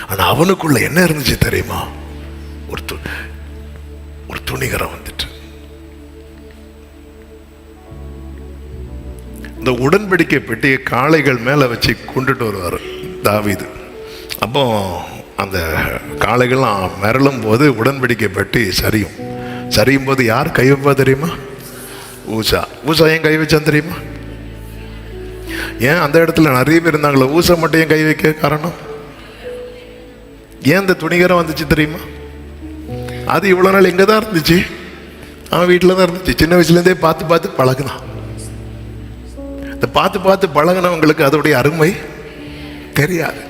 ஆனா அவனுக்குள்ள என்ன இருந்துச்சு தெரியுமா? ஒரு துணிகரம் வந்துட்டு. இந்த உடன்படிக்கை பெட்டியை காளைகள் மேல வச்சு கொண்டுட்டு வருவார் தாவீது. அப்போ அந்த காளைகள்லாம் மிரளும் போது உடன்படிக்கை பெட்டி சரியும் போது யார் கை வைப்பா தெரியுமா? ஊசா. ஏன் கை வச்சான் தெரியுமா? ஏன் அந்த இடத்துல நிறைய பேர் இருந்தாங்களோ, ஊசா மட்டும் ஏன் கை வைக்க காரணம்? ஏன் இந்த துணிகரம் வந்துச்சு தெரியுமா? அது இவ்வளவு நாள் எங்க தான் இருந்துச்சு? அவன் வீட்டில் தான் இருந்துச்சு. சின்ன வயசுலேருந்தே பார்த்து பழகினான். இந்த பார்த்து பழகினவங்களுக்கு அதோடைய அருமை தெரியாது.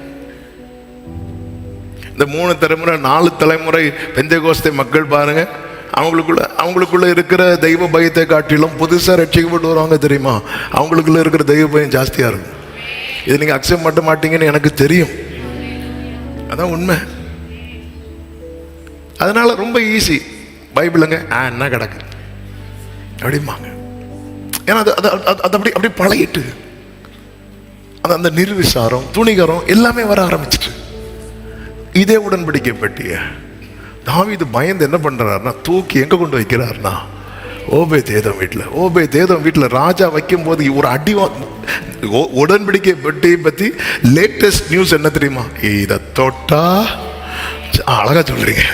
இந்த 3 தலைமுறை 4 தலைமுறை பெந்தேகோஸ்தே மக்கள் பாருங்க, அவங்களுக்குள்ள இருக்கிற தெய்வ பயத்தை காட்டிலும் புதுசா ரட்சிக்கப்பட்டு வருவாங்க தெரியுமா, அவங்களுக்குள்ள இருக்கிற தெய்வ பயம் ஜாஸ்தியா இருக்கும். இது நீங்க அக்செப்ட் பண்ண மாட்டீங்கன்னு எனக்கு தெரியும், அதான் உண்மை. அதனால ரொம்ப ஈஸி பைபிளுங்க என்ன கிடக்கு அப்படிம்பாங்க. ஏன்னா அது அப்படி பழகிட்டு அந்த நிர்விசாரம், துணிகரம் எல்லாமே வர ஆரம்பிச்சிட்டு. இதே உடன்படிக்கை பெட்டிய தாவீது பயந்து என்ன பண்றாருன்னா தூக்கி எங்க கொண்டு வைக்கிறாருன்னா ஓபேதேதோம் வீட்டில். ஓபேதேதோம் வீட்டில் ராஜா வைக்கும் போது ஒரு அடி உடன்படிக்கை பெட்டி பத்தி லேட்டஸ்ட் நியூஸ் என்ன தெரியுமா? இதை தொட்டா அழகா சொல்றீங்க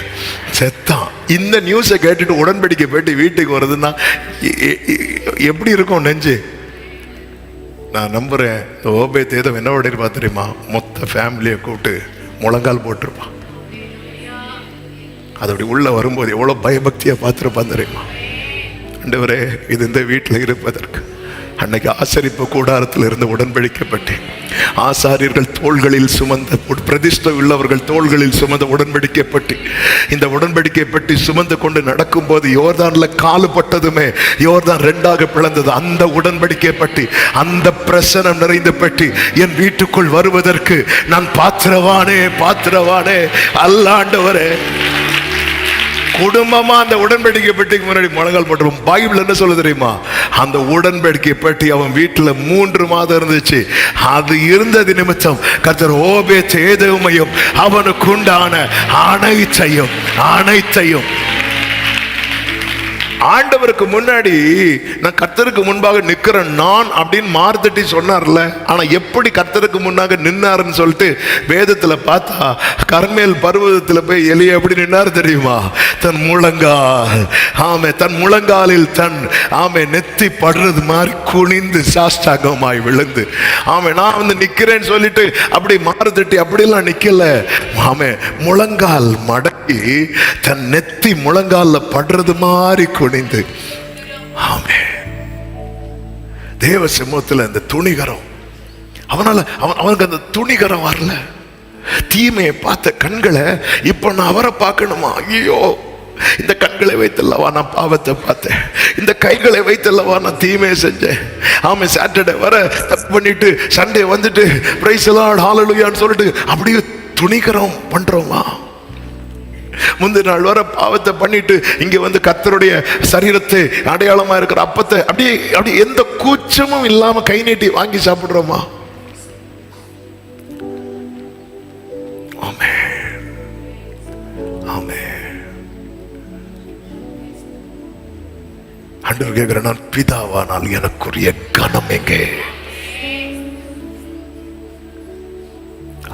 செத்தான். இந்த நியூஸை கேட்டுட்டு உடன்படிக்கை பெட்டி வீட்டுக்கு வருதுன்னா எப்படி இருக்கும் நெஞ்சு? நான் நம்புறேன் ஓபேதேதோம் என்ன பண்ணிருப்பா தெரியுமா? மொத்த ஃபேமிலியை கூப்பிட்டு முழங்கால் போட்டிருப்பான். அதோட உள்ள வரும்போது எவ்வளவு பயபக்தியா பார்த்துருப்பான் தெரியுமா? ஆண்டவரே, இது இந்த வீட்டில் இருப்பதற்கு அன்னைக்கு ஆசரிப்பு கூடாரத்தில் இருந்து உடன்படிக்கப்பட்டேன். ஆசாரியர்கள் தோள்களில் சுமந்த, பிரதிஷ்டை உள்ளவர்கள் தோள்களில் சுமந்த உடன்படிக்கப்பட்டு இந்த உடன்படிக்கப்பட்டு சுமந்து கொண்டு நடக்கும் போது யோர்தான்ல காலு பட்டதுமே யோர்தான் 2ஆக பிளந்தது. அந்த உடன்படிக்கப்பட்டு அந்த பிரசனம் நிறைந்த பெட்டி என் வீட்டுக்குள் வருவதற்கு நான் பாத்திரவானே பாத்திரவானே அல்ல ஆண்டவரே. குடும்பமா அந்த உடன்படிக்கை பெட்டிக்கு முன்னாடி முழங்கால் போட்டுருவோம். பைபிள் என்ன சொல்ல தெரியுமா? அந்த உடன்படிக்கை பெட்டி அவன் வீட்டுல 3 மாதம் இருந்துச்சு. அது இருந்தது நிமித்தம் கர்த்தர் ஓபேதேதோமையும் அவனுக்கு உண்டான அனைத்தையும் ஆண்டவருக்கு முன்னாடி நான் கர்த்தருக்கு முன்பாக நிக்கிறேன் நான் அப்படின்னு மார்த்தட்டி சொன்னார்ல. ஆனா எப்படி கர்த்தருக்கு முன்னாக நின்னாருன்னு சொல்லிட்டு வேதத்துல பார்த்தா கர்மேல் பர்வதத்துல போய் எலியா எப்படி நின்னாரு தெரியுமா? தன் முழங்காலில் நெத்தி படுறது மாதிரி குனிந்து சாஷ்டாங்கமாய் விழுந்து நான் வந்து நிக்கிறேன்னு சொல்லிட்டு அப்படி மார்த்தட்டி அப்படிலாம் நிக்கல. முழங்கால் மடக்கி தன் நெத்தி முழங்கால படுறது மாதிரி குனிந்து தேவ சமூகத்தில் அந்த துணிகரம் அவனுக்கு அந்த துணிகரம் வரல. தீமையை பார்த்த கண்களை இப்ப நான் அவரை பார்க்கணுமா? ஐயோ, இந்த கண்களை வைத்தல்லவா நான் பாவத்தை பார்த்தேன், இந்த கைகளை வைத்தல்லவா நான் தீமையை செஞ்சேன். சாட்டர்டே வர தப்பு பண்ணிட்டு சண்டே வந்துட்டு பிரைஸ் தி லார்ட் ஹalleluyaன்னு சொல்லிட்டு அப்படியே துணிகரம் பண்றோமா? முந்தின நாள் வர பாவத்தை பண்ணிட்டு இங்க வந்து கர்த்தருடைய சரீரத்தை அடையாளமா இருக்கிற அப்பத்தை அப்படியே எந்த கூச்சமும் இல்லாம கை நீட்டி வாங்கி சாப்பிடுறோமா? ஆமென், ஆமென். ஆண்டவர் கேட்கிற, நான் பிதாவானால் எனக்குரிய கனம் எங்கே?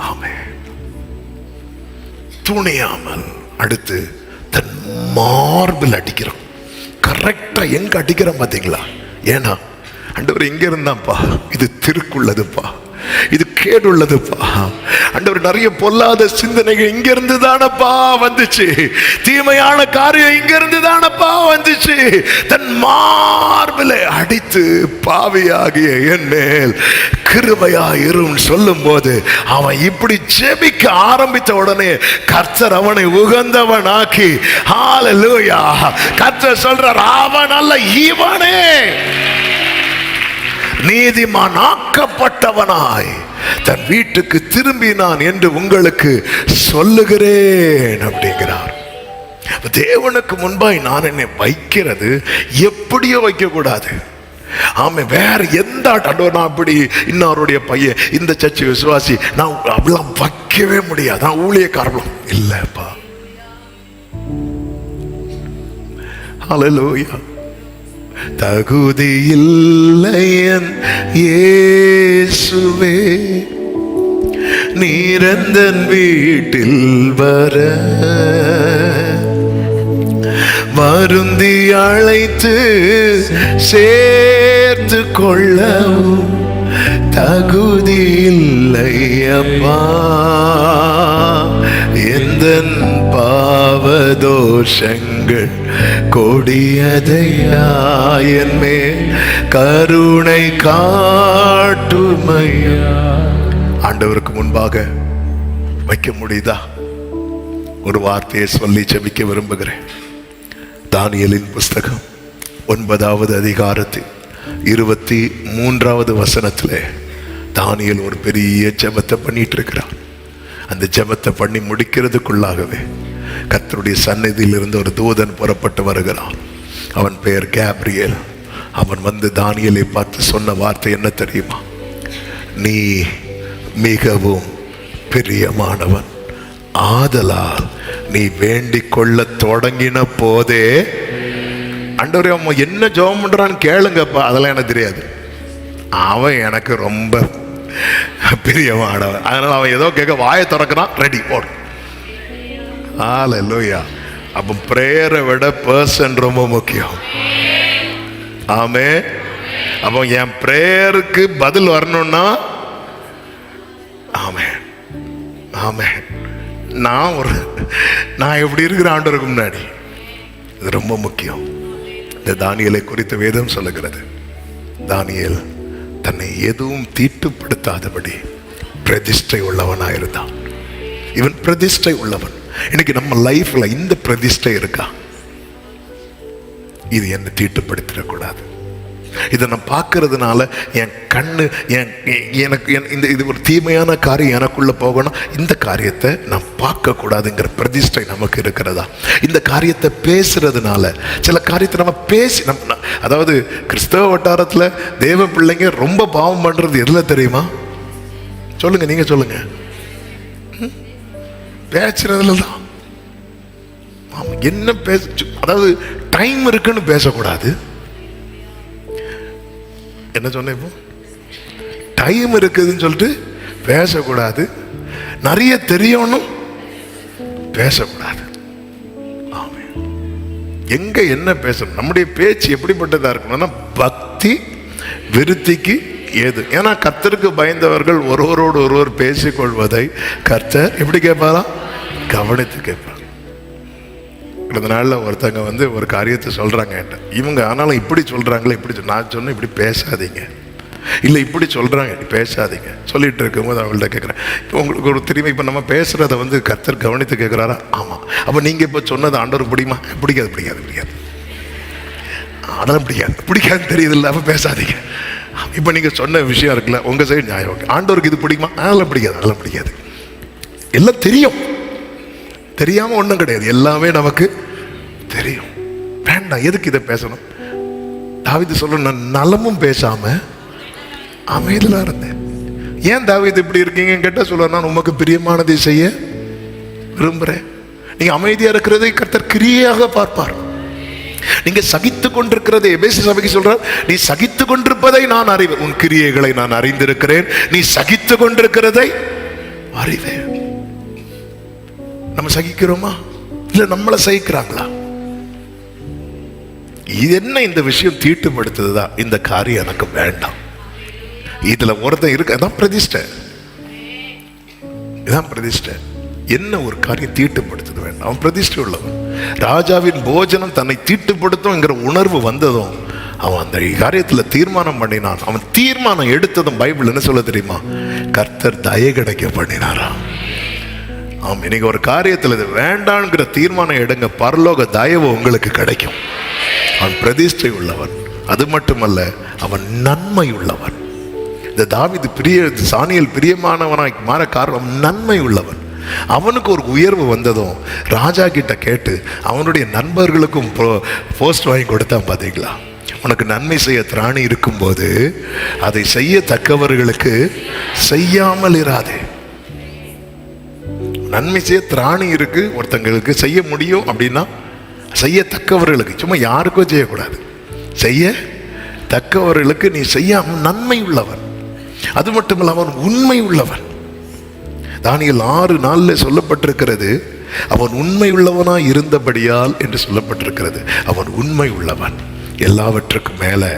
ஆமென். துணியாமல் அடுத்து தன் மார்பில் அடிக்கிறோம். கரெக்டா எங்க அடிக்கிறோம் பாத்தீங்களா? ஏன்னா ஆண்டவர் இங்க இருந்தாப்பா, இது திருக்குள்ளதுப்பா, இது கேடுள்ளதுப்பா. ஆண்டவர் நிறைய பொல்லாத சிந்தனைகள் இங்க இருந்து தானப்பா வந்துச்சு, தீமையான காரியம் இங்க இருந்து தானப்பா வந்துச்சு. தன் மார்பில் அடித்து பாவியாகிய என் மேல் கிருபையாயிரும் சொல்லும் போது அவன் இப்படி ஜெபிக்க ஆரம்பித்த உடனே கர்த்தர் அவனை உகந்தவன் ஆக்கி, ஹalleluya, கர்த்தர் சொல்றார், அவன் அல்ல இவனே நீதிமான் ஆக்கப்பட்டவனாய் தன் வீட்டுக்கு திரும்பினான் என்று உங்களுக்கு சொல்லுகிறேன் அப்படிங்கிறார். தேவனுக்கு முன்பாய் நான் என்னை வைக்கிறது எப்படியோ வைக்க கூடாது. வேற எந்த நான் அப்படி இன்னொருடைய பையன் இந்த சர்ச்சை விசுவாசி நான் அப்படிலாம் வைக்கவே முடியாது, நான் ஊழியக்காரர்களும் இல்லப்பா. ஹalleluya. தகுதியில்லையன் இயேசுவே நீரந்தன் வீட்டில் வர வருந்தி அழைத்து சேர்த்து கொள்ளவும் தகுதியில்லையப்பா. எந்தன் பாவதோஷங்கள் கொடியதையா என் மேல் கருணை காட்டுமையா. ஆண்டவருக்கு முன்பாக வைக்க முடியுதா? ஒரு வார்த்தையை சொல்லி ஜெபிக்க விரும்புகிறேன். தானியேலின் புஸ்தகம் 9வது அதிகாரத்தில் 23வது வசனத்துல தானியேல் ஒரு பெரிய ஜெபத்தை பண்ணிட்டு இருக்கிறான். அந்த ஜெபத்தை பண்ணி முடிக்கிறதுக்குள்ளாகவே கர்த்தருடைய சந்நிதியில் இருந்து ஒரு தூதன் புறப்பட்டு வருகிறான். அவன் பெயர் கேப்ரியேல். அவன் வந்து தானியேலை பார்த்து சொன்ன வார்த்தை என்ன தெரியுமா? நீ மிகவும் பிரியமானவன், ஆதலால் நீ வேண்டிக் கொள்ள தொடங்கின போதே, ஆண்டவரே அவன் என்ன ஜெபம் பண்றான்னு கேளுங்கப்பா, அதெல்லாம் எனக்கு தெரியாது, அவன் எனக்கு ரொம்ப பிரியமானவன், அதனால அவன் ஏதோ கேட்க வாயை திறக்கிறான், ரெடி போடு. ஹல்லேலூயா. அப்ப பிரேயரை விட பர்சன் ரொம்ப முக்கியம். ஆமென். அப்போ என் பிரேயருக்கு பதில் வரணும்னா, ஆமென் ஆமென், நான் எப்படி இருக்கிற ஆண்டவருக்கு முன்னாடி, இது ரொம்ப முக்கியம். இந்த தானியேலை குறித்து வேதம் சொல்லுகிறது, தானியேல் தன்னை எதுவும் தீட்டுப்படுத்தாதபடி பிரதிஷ்டை உள்ளவனாயிருந்தான். இவன் பிரதிஷ்டை உள்ளவன். இன்னைக்கு நம்ம லைஃப்ல இந்த பிரதிஷ்டை இருக்கா? இது என்ன தீட்டுப்படுத்திடக்கூடாது. இதை நான் பார்க்கறதுனால என் கண்ணு எனக்கு இந்த இது ஒரு தீமையான காரியம் எனக்குள்ள போகணும், இந்த காரியத்தை நான் பார்க்க கூடாதுங்கிற பிரதிஷ்டை நமக்கு இருக்கிறதா? இந்த காரியத்தை பேசுறதுனால, சில காரியத்தை நம்ம பேசி அதாவது கிறிஸ்தவ வட்டாரத்துல தேவ பிள்ளைங்க ரொம்ப பாவம் பண்றது எதுல தெரியுமா? சொல்லுங்க, நீங்க சொல்லுங்க. பேசுறதுல தான். என்ன பேச, அதாவது டைம் இருக்குன்னு பேசக்கூடாது. என்ன சொன்ன? இப்போ டைம் இருக்குதுன்னு சொல்லிட்டு பேசக்கூடாது. நிறைய தெரியணும் பேசக்கூடாது. ஆமென். எங்க என்ன பேசணும்? நம்முடைய பேச்சு எப்படிப்பட்டதா இருக்கணும்னா பக்தி விருத்திக்கு ஏது. ஏன்னா கர்த்தருக்கு பயந்தவர்கள் ஒருவரோடு ஒருவர் பேசிக்கொள்வதை கர்த்தர் எப்படி கேட்பாரா? கவனித்து கேட்பார். இந்த நாளில் ஒருத்தங்க ஒரு காரியத்தை சொல்றாங்க என்கிட்ட, இவங்க ஆனாலும் இப்படி சொல்றாங்களே, இப்படி நான் சொன்னேன் இப்படி பேசாதீங்க, இல்லை இப்படி சொல்றாங்க இப்படி பேசாதீங்க சொல்லிட்டு இருக்கும்போது அவங்கள்ட்ட கேட்குறேன், இப்போ உங்களுக்கு ஒரு திரும்பி இப்போ நம்ம பேசுறத கர்த்தர் கவனித்து கேட்குறாரா? ஆமாம். அப்போ நீங்கள் இப்போ சொன்னது ஆண்டவருக்கு பிடிக்குமா? பிடிக்காது பிடிக்காது பிடிக்காது, அதெல்லாம் பிடிக்காதுன்னு தெரியுது இல்லை, அப்போ பேசாதீங்க. இப்போ நீங்கள் சொன்ன விஷயம் இருக்குல்ல, உங்கள் சைடு நியாயம், ஓகே. ஆண்டவருக்கு இது பிடிக்குமா? அதெல்லாம் பிடிக்காது. எல்லாம் தெரியும், தெரியாம ஒன்றும் கிடையாது, எல்லாமே நமக்கு தெரியும். வேண்டாம், எதுக்கு இதை பேசணும்? தாவீது சொல்ற, நான் நலமும் பேசாம அமைதியா இருந்தேன். ஏன் தாவீது இப்படி இருக்கீங்கன்னு கேட்டா சொல்ல, நான் உமக்கு பிரியமானதை செய்ய விரும்புறேன். நீங்க அமைதியா இருக்கிறதை கர்த்தர் கிரியையாக பார்ப்பார். நீங்க சகித்து கொண்டிருக்கிறதை, எபேசு சபைக்கு சொல்றார், நீ சகித்து கொண்டிருப்பதை நான் அறிவேன், உன் கிரியைகளை நான் அறிந்திருக்கிறேன், நீ சகித்து கொண்டிருக்கிறதை அறிவேன். நம்ம சகிக்கிறோமா இல்ல நம்மளை சகிக்கிறாங்களா? இது என்ன இந்த விஷயம் தீட்டுப்படுத்துதா? இந்த காரியம் எனக்கு வேண்டாம். இதுல ஒருத்தன் இருக்கு, அதான் பிரதிஷ்டை. இதான் பிரதிஷ்டை. என்ன ஒரு காரியம் தீட்டுப்படுத்துது வேண்டாம், அவன் பிரதிஷ்டை உள்ளவன். ராஜாவின் போஜனம் தன்னை தீட்டுப்படுத்தும்ங்கிற உணர்வு வந்ததும் அவன் அந்த காரியத்துல தீர்மானம் பண்ணினான். அவன் தீர்மானம் எடுத்ததும் பைபிள் என்ன சொல்ல தெரியுமா? கர்த்தர் தயை கிடைக்க பண்ணினாரா? ஆம். இன்னைக்கு ஒரு காரியத்தில் இது வேண்டாங்கிற தீர்மானம் எடுங்க, பரலோக தயவு உங்களுக்கு கிடைக்கும். அவன் பிரதிஷ்டை உள்ளவன். அது மட்டுமல்ல, அவன் நன்மை உள்ளவன். இந்த தாவீது சானியேல் பிரியமானவனாய் மாற காரணம் நன்மை உள்ளவன். அவனுக்கு ஒரு உயர்வு வந்ததும் ராஜா கிட்ட கேட்டு அவனுடைய நண்பர்களுக்கும் போஸ்ட் வாங்கி கொடுத்தான். பார்த்தீங்களா? உனக்கு நன்மை செய்ய திராணி இருக்கும்போது அதை செய்யத்தக்கவர்களுக்கு செய்யாமல் இராதே. நன்மை செய்ய திராணி இருக்கு, ஒருத்தங்களுக்கு செய்ய முடியும் அப்படின்னா செய்யத்தக்கவர்களுக்கு, சும்மா யாருக்கும் செய்யக்கூடாது, செய்ய தக்கவர்களுக்கு நீ செய்யாம நன்மை உள்ளவன். அது மட்டுமல்ல, அவன் உண்மை உள்ளவன். தானியேல் 6:4 சொல்லப்பட்டிருக்கிறது, அவன் உண்மை உள்ளவனாய் இருந்தபடியால் என்று சொல்லப்பட்டிருக்கிறது. அவன் உண்மை உள்ளவன். எல்லாவற்றுக்கும் மேல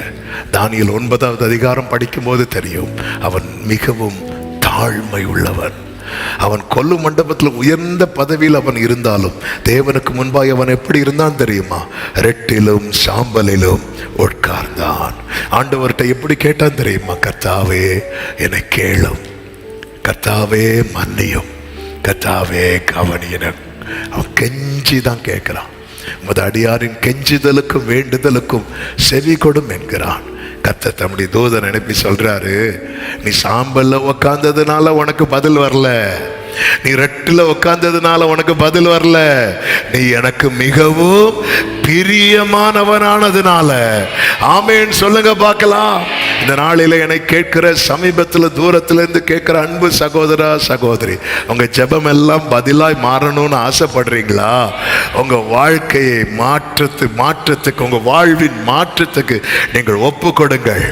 தானியேல் 9வது அதிகாரம் படிக்கும் போது தெரியும், அவன் மிகவும் தாழ்மை உள்ளவன். அவன் கொல்லு மண்டபத்தில் உயர்ந்த பதவியில் அவன் இருந்தாலும் தேவனுக்கு முன்பாக அவன் எப்படி இருந்தான் தெரியுமா? ரெட்டிலும் சாம்பலிலும் உட்கார்ந்தான். ஆண்டவர்கிட்ட எப்படி கேட்டான் தெரியுமா? கர்த்தாவே என்னை கேளும், கர்த்தாவே மன்னியும், கர்த்தாவே கவனியனும். அவன் கெஞ்சி தான் கேட்கிறான். உமது அடியாரின் கெஞ்சுதலுக்கும் வேண்டுதலுக்கும் செவி கொடும் என்கிறான். கர்த்தர் தம்முடைய தூதன் அனுப்பி சொல்றாரு, நீ சாம்பல்ல உக்காந்ததுனால உனக்கு பதில் வரல, நீ ரெட்டில் உட்கார்ந்ததுனால உனக்கு பதில் வரல, நீ எனக்கு மிகவும் பிரியமானவனானதுனால. ஆமேன் சொல்லுங்க பார்க்கலாம். இந்த நாளில என்னை கேட்கிற சமீபத்தில் தூரத்துல இருந்து கேட்கிற அன்பு சகோதரா சகோதரி, உங்க ஜெபம் எல்லாம் பதிலாய் மாறணும்னு ஆசைப்படுறீங்களா? உங்க வாழ்க்கையை மாற்றத்துக்கு உங்க வாழ்வின் மாற்றத்துக்கு நீங்கள் ஒப்பு கொடுங்கள்.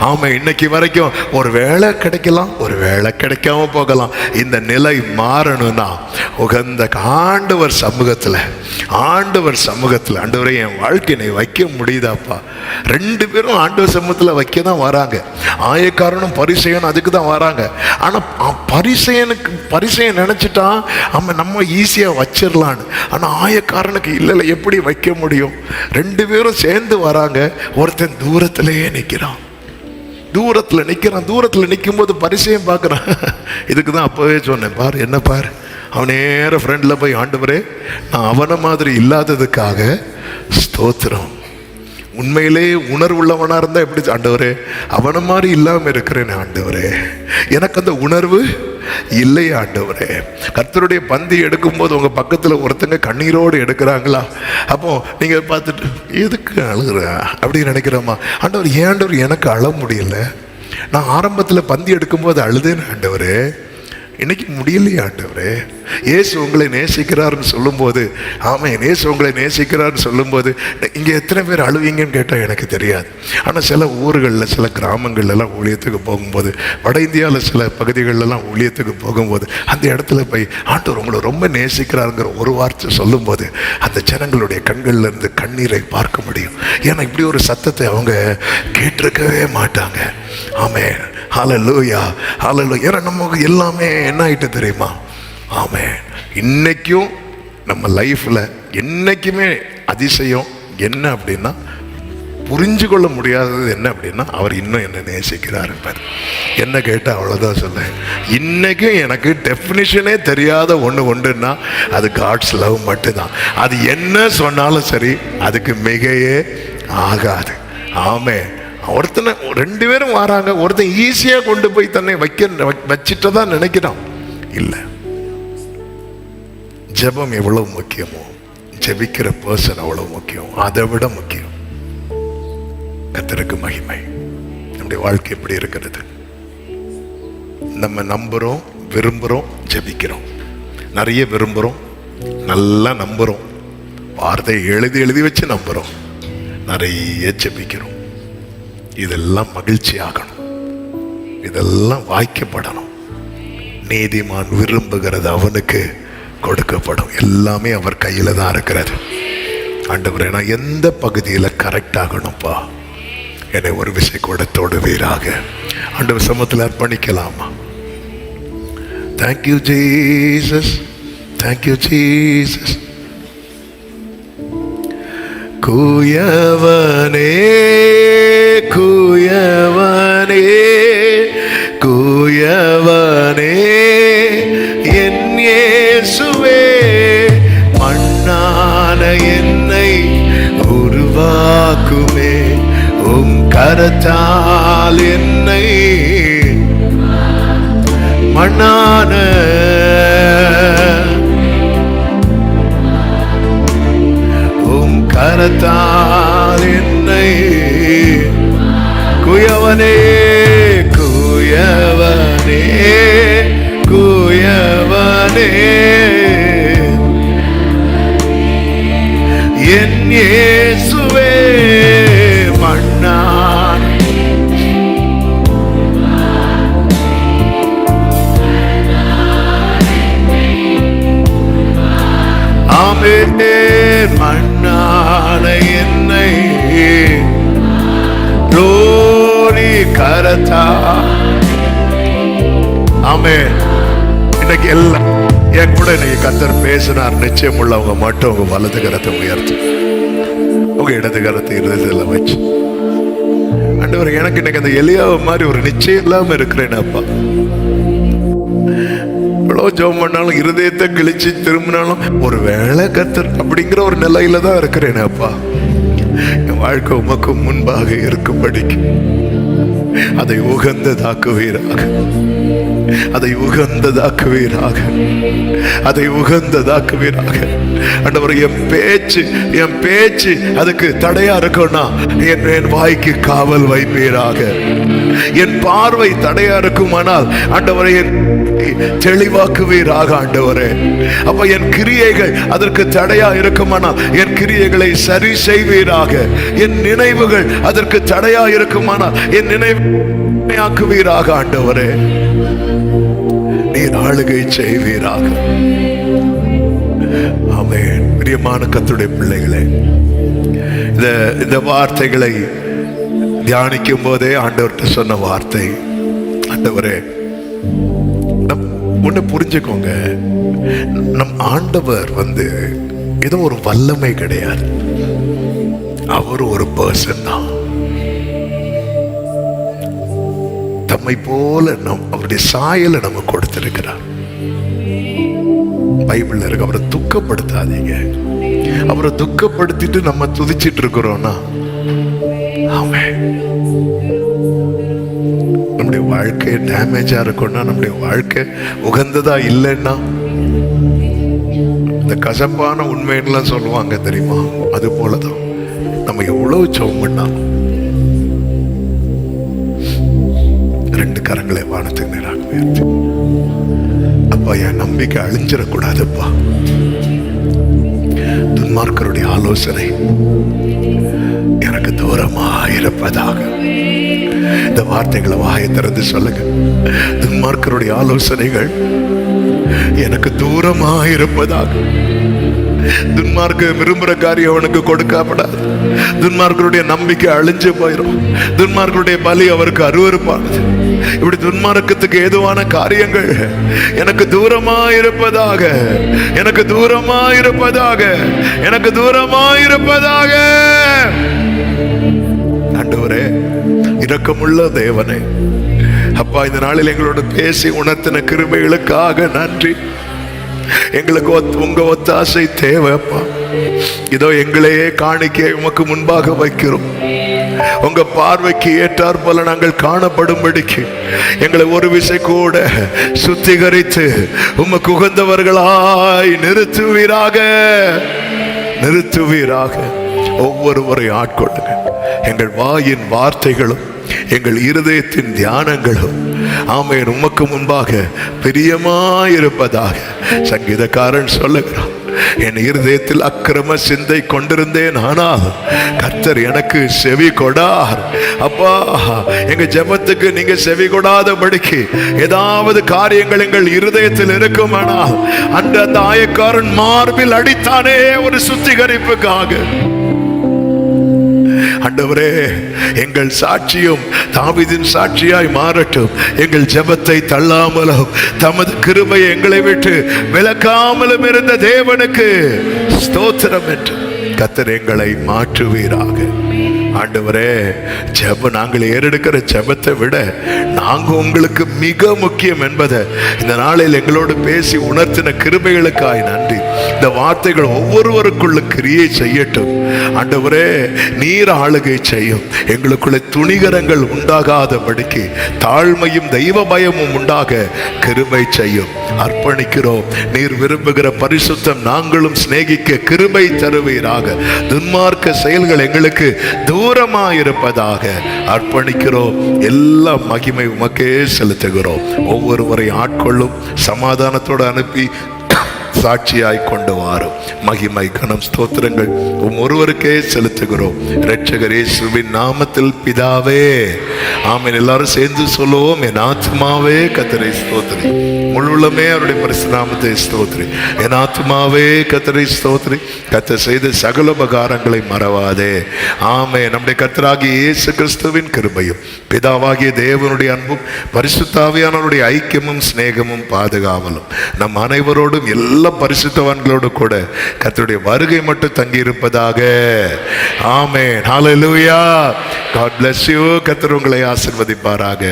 ஆமா, இன்னைக்கு வரைக்கும் ஒரு வேளை கிடைக்கலாம், ஒரு வேளை கிடைக்காம போகலாம். இந்த நிலை மாறணும்னா உகந்த ஆண்டவர் சமூகத்துல ஆண்டவரே என் வாழ்க்கையை வைக்க முடியுதாப்பா? ரெண்டு பேரும் ஆண்டவர் சமூகத்தில் வைக்க தான் வராங்க. ஆயக்காரனும் பரிசேயனும் அதுக்கு தான் வராங்க. ஆனா பரிசேயன் நினைச்சிட்டான் நம்ம ஈஸியா வச்சிடலான்னு. ஆனா ஆயக்காரனுக்கு இல்லை, எப்படி வைக்க முடியும்? ரெண்டு பேரும் சேர்ந்து வராங்க. ஒருத்தன் தூரத்திலேயே நிற்கிறான். தூரத்தில் நிற்கும் போது பரிசேயன் பார்க்குறான். இதுக்கு தான் அப்பவே சொன்னேன், பாரு என்ன பாரு, அவன் நேர ஃப்ரெண்டில் போய், ஆண்டவரே நான் அவனை மாதிரி இல்லாததுக்காக ஸ்தோத்திரம். உண்மையிலே உணர்வுள்ளவனா இருந்தா எப்படி, ஆண்டவரே அவனை மாதிரி இல்லாமல் இருக்கிறேன் ஆண்டவரே, எனக்கு அந்த உணர்வு இல்லையே ஆண்டவரே. கர்த்தருடைய பந்தி எடுக்கும்போது உங்க பக்கத்துல ஒருத்தங்க கண்ணீரோடு எடுக்கிறாங்களா? அப்போ நீங்க பார்த்துட்டு எதுக்கு அழுகுற அப்படின்னு நினைக்கிறோமா? ஆண்டவர் ஏன் ஆண்டவர் எனக்கு அழ முடியல? நான் ஆரம்பத்தில் பந்தி எடுக்கும்போது அழுதேன் ஆண்டவரே, இன்னைக்கு முடியலையே ஆண்டவரே. இயேசு உங்களை நேசிக்கிறாருன்னு சொல்லும்போது, ஆமாம் இயேசு உங்களை நேசிக்கிறாருன்னு சொல்லும்போது இங்கே எத்தனை பேர் அழுவீங்கன்னு கேட்டால் எனக்கு தெரியாது. ஆனால் சில ஊர்களில் சில கிராமங்கள்லாம் ஊழியத்துக்கு போகும்போது, வட இந்தியாவில் சில பகுதிகளெல்லாம் ஊழியத்துக்கு போகும்போது அந்த இடத்துல போய் ஆண்டவர் உங்களை ரொம்ப நேசிக்கிறாருங்கிற ஒரு வார்த்தை சொல்லும்போது அந்த ஜனங்களுடைய கண்களில் இருந்து கண்ணீரை பார்க்க முடியும். ஏன்னா இப்படி ஒரு சத்தத்தை அவங்க கேட்டிருக்கவே மாட்டாங்க. ஆமென், ஹல்லேலூயா, ஹல்லேலூயா. ஏன்னா நமக்கு எல்லாமே என்ன ஆயிட்டு தெரியுமா? ஆமென். இன்னைக்கும் நம்ம லைஃப்ல என்னைக்குமே அதிசயம் என்ன அப்படின்னா, புரிஞ்சு கொள்ள முடியாதது என்ன அப்படின்னா, அவர் இன்னும் என்ன நேசிக்கிறார் என்பது. என்ன கேட்டால் அவ்வளோதான் சொல்ல. இன்னைக்கும் எனக்கு டெஃபினிஷனே தெரியாத ஒன்றுன்னா அது காட்ஸ் லவ் மட்டும்தான். அது என்ன சொன்னாலும் சரி, அதுக்கு மிகையே ஆகாது. ஆமென். ஒருத்தனை ரெண்டு பேரும் வராங்க, ஒருத்தன் ஈஸியா கொண்டு போய் தன்னை வச்சுட்டு தான் நினைக்கிறான். இல்லை, ஜெபம் எவ்வளவு முக்கியமோ ஜெபிக்கிற பர்சன் அவ்வளவு முக்கியம், அதை விட முக்கியம். கர்த்தருக்கு மகிமை. நம்முடைய வாழ்க்கை எப்படி இருக்கிறது? நம்ம நம்புறோம், விரும்புறோம், ஜெபிக்கிறோம். நிறைய விரும்புறோம், நல்லா நம்புறோம், வார்த்தை எழுதி வச்சு நம்புறோம், நிறைய ஜெபிக்கிறோம். இதெல்லாம் மகிழ்ச்சி ஆகணும், இதெல்லாம் வாய்க்கப்படணும். நீதிமான் விரும்புகிறது அவனுக்கு கொடுக்கப்படும். எல்லாமே அவர் கையில தான் இருக்கிறது. ஆண்டவரே நான் எந்த பகுதியில் கரெக்ட் ஆகணும்ப்பா, என்னை ஒரு விசை கூட தொடுவீராக. ஆண்டவர் சமூகத்தில் அர்ப்பணிக்கலாமா? Thank you Jesus, thank you Jesus. குயவனே குயவனே குயவனே என் இயேசுவே, மண்ணான என்னை உருவாக்குமே, உம் கரத்தால் என்னை மண்ணான கரத்தால் என்னை. குயவனே குயவனே குயவனே என் இயேசுவே, மண்ணான் ஆமென். மண்ணான என்னை லோரி கரத்தா. ஆமென். இன்னைக்கு எல்லாம் என் கூட இன்னைக்கு கர்த்தர் பேசினார். நிச்சயம் உள்ளவங்க மட்டும் உங்க வலது கரத்தை உயர்த்து, உங்க இடது கரத்தை இருதயத்தில் வச்சு, ஆண்டவர் எனக்கு இன்னைக்கு அந்த எலியாவை மாதிரி ஒரு நிச்சயம் இல்லாம இருக்கிறேன் அப்பா. ஜெபம் பண்ணாலும் இருதயத்தை கிழிச்சு திரும்பினாலும் ஒரு வேளை கர்த்தர் அப்படிங்கிற ஒரு நிலையில தான் இருக்கிறேன் அப்பா. என் வாழ்க்கை உமக்கு முன்பாக இருக்கும்படிக்கு அதை உகந்ததாக்குவீராக. அதை உகந்ததாக்குவீராக, அதை உகந்ததாக்குவீராக. ஆண்டவரே, என் பேச்சு அதுக்கு தடையா இருக்கும்னா என் வாய்க்கு காவல் வைப்பீராக. என் பார்வை தடையா இருக்குமானால் ஆண்டவரே தெளிவாக்குவீராக. ஆண்டவரே, அப்ப என் கிரியைகள் அதற்கு தடையா இருக்குமானால் என் கிரியைகளை சரி செய்வீராக. என் நினைவுகள் அதற்கு தடையா இருக்குமானால் என் நினைவாக்குவீராக. ஆண்டவரே, நீர் ஆளுகை செய்வீராக. ஆமென். பிரியமான கர்த்தருடைய பிள்ளைகளே, இந்த வார்த்தைகளை தியானிக்கும் போதே ஆண்டவர்கிட்ட சொன்ன வார்த்தை, ஆண்டவரே ஒண்ணு புரிஞ்சுக்கோங்க, நம் ஆண்டவர் ஏதோ ஒரு வல்லமை கிடையாது, அவர் ஒரு பர்சன் தான். தம்மை போல அவருடைய சாயலை நம்ம கொடுத்திருக்கிறார். பைபிள்ல இருக்கு, அவரை துக்கப்படுத்தாதீங்க. அவரை துக்கப்படுத்திட்டு நம்ம துதிச்சிட்டு இருக்கிறோம்னா நம்முடைய வாழ்க்கை டேமேஜா இருக்கும்னா, நம்முடைய வாழ்க்கை உகந்ததா இல்லைன்னா, இந்த கசப்பான உண்மையெல்லாம் சொல்லுவாங்க தெரியுமா, அது போலதான் நம்ம எவ்வளவு ஜெபம் பண்ணாலும். ரெண்டு கரங்களை வானத்துக்கு நேராக உயர்த்தி, அப்பா என் நம்பிக்கை அழிஞ்சிடக்கூடாதுப்பா. துன்மார்க்கருடைய ஆலோசனை எனக்கு தூரமா இருப்பதாக. இந்த வார்த்தைகளை வாயை திறந்து சொல்லுங்க. துன்மார்க்கருடைய ஆலோசனைகள் எனக்கு தூரமா இருப்பதாக. துன்மார்க்க விரும்புற காரியம் அவனுக்கு கொடுக்கப்படாது. துன்மார்க்கருடைய நம்பிக்கை அழிஞ்சு போயிடும். துன்மார்க்கருடைய பலி அவருக்கு அருவருப்பானது. இப்படி துன்மார்க்கத்துக்கு ஏதுவான காரியங்கள் எனக்கு தூரமா இருப்பதாக, எனக்கு தூரமா இருப்பதாக, எனக்கு தூரமா இருப்பதாக. ஆண்டவரே, இரக்கமுள்ள தேவனே, அப்பா, இந்த நாளில் எங்களோட பேசி உணர்த்தின கிருபைகளுக்காக நன்றி. எங்களுக்கு உங்க ஒத்தாசை தேவைப்பா. இதோ எங்களையே காணிக்கை உமக்கு முன்பாக வைக்கிறோம். உங்க பார்வைக்கு ஏற்றார் போல நாங்கள் காணப்படும்படிக்கு எங்களை ஒரு விசை கூட சுத்திகரித்து உமக்கு உகந்தவர்களாய் நிறுத்துவீராக, நிறுத்துவீராக. ஒவ்வொருவரை ஆட்கொள்ளுங்க. எங்கள் வாயின் வார்த்தைகளும் எங்கள் இருதயத்தின் தியானங்களும் ஆமென் உமக்கு முன்பாக பிரியமாயிருப்பதாக. சங்கீதக்காரன் சொல்லுகிறான், என் இருதயத்தில் அக்கிரம சிந்தை கொண்டிருந்தேன், ஆனால் கர்த்தர் எனக்கு செவி கொடார். அப்பா, எங்க ஜெபத்துக்கு நீங்க செவி கொடாதபடிக்கு ஏதாவது காரியங்கள் எங்கள் இருதயத்தில் இருக்குமானால் அந்த ஆயக்காரன் மார்பில் அடித்தானே ஒரு சுத்திகரிப்புக்காக. ஆண்டவரே, எங்கள் சாட்சியும் தாவீதின் சாட்சியாய் மாறட்டும். எங்கள் ஜெபத்தை தள்ளாமலும் தமது கிருபையை எங்களை விட்டு விலக்காமலும் இருந்த தேவனுக்கு ஸ்தோத்திரம் என்று கர்த்தர் எங்களை மாற்றுவீராக. ஆண்டவரே, நாங்கள் ஏறெடுக்கிற ஜெபத்தை விட நாங்க உங்களுக்கு மிக முக்கியம் என்பதை இந்த நாளில் எங்களோடு பேசி உணர்த்தின கிருபைகளுக்காய் நன்றி. இந்த வார்த்தைகள் ஒவ்வொருவருக்குள்ள கிரியை செய்யட்டும். ஆண்டவரே, நீர் ஆளுகை செய்யும். எங்களுக்குள்ள துணிகரங்கள் உண்டாகாதபடிக்கு தாழ்மையும் தெய்வ பயமும் உண்டாக கிருபை செய்யும். அர்ப்பணிக்கிறோம். நீர் விரும்புகிற பரிசுத்தம் நாங்களும் சிநேகிக்க கிருபை தருவீராக. துன்மார்க்க செயல்கள் எங்களுக்கு தூரமா இருப்பதாக அர்ப்பணிக்கிறோம். எல்லா மகிமை உமக்கே செலுத்துகிறோம். ஒவ்வொருவரை ஆட்கொள்ளும். சமாதானத்தோடு அனுப்பி சாட்சியாய் கொண்டு வாரும். மகிமை கனம் ஸ்தோத்திரங்கள் ஒருவருக்கே செலுத்துகிறோம். இரட்சகர் இயேசுவின் நாமத்தில் பிதாவே, ஆமென். எல்லாரும் சேர்ந்து சொல்லுவோம், என் ஆத்மாவே கர்த்தரை ஸ்தோத்திரி, முழுவதுமே அவருடைய பரிசுத்த நாமத்தை ஸ்தோத்திரி. என் ஆத்மாவே கர்த்தரை ஸ்தோத்திரி, கர்த்தர் செய்த சகல உபகாரங்களை மறவாதே. ஆமென். நம்முடைய கர்த்தராகிய இயேசு கிறிஸ்துவின் கிருபையும் பிதாவாகிய தேவனுடைய அன்பும் பரிசுத்த ஆவியானவருடைய ஐக்கியமும் சிநேகமும் பாதுகாவலும் நம் அனைவரோடும் எல்லா பரிசுத்தவான்களோடு கூட கர்த்தருடைய வருகை மட்டும் தங்கி இருப்பதாக. ஆமென். ஹல்லேலூயா. God bless you. கர்த்தர் உங்களை ஆசீர்வதிப்பாராக.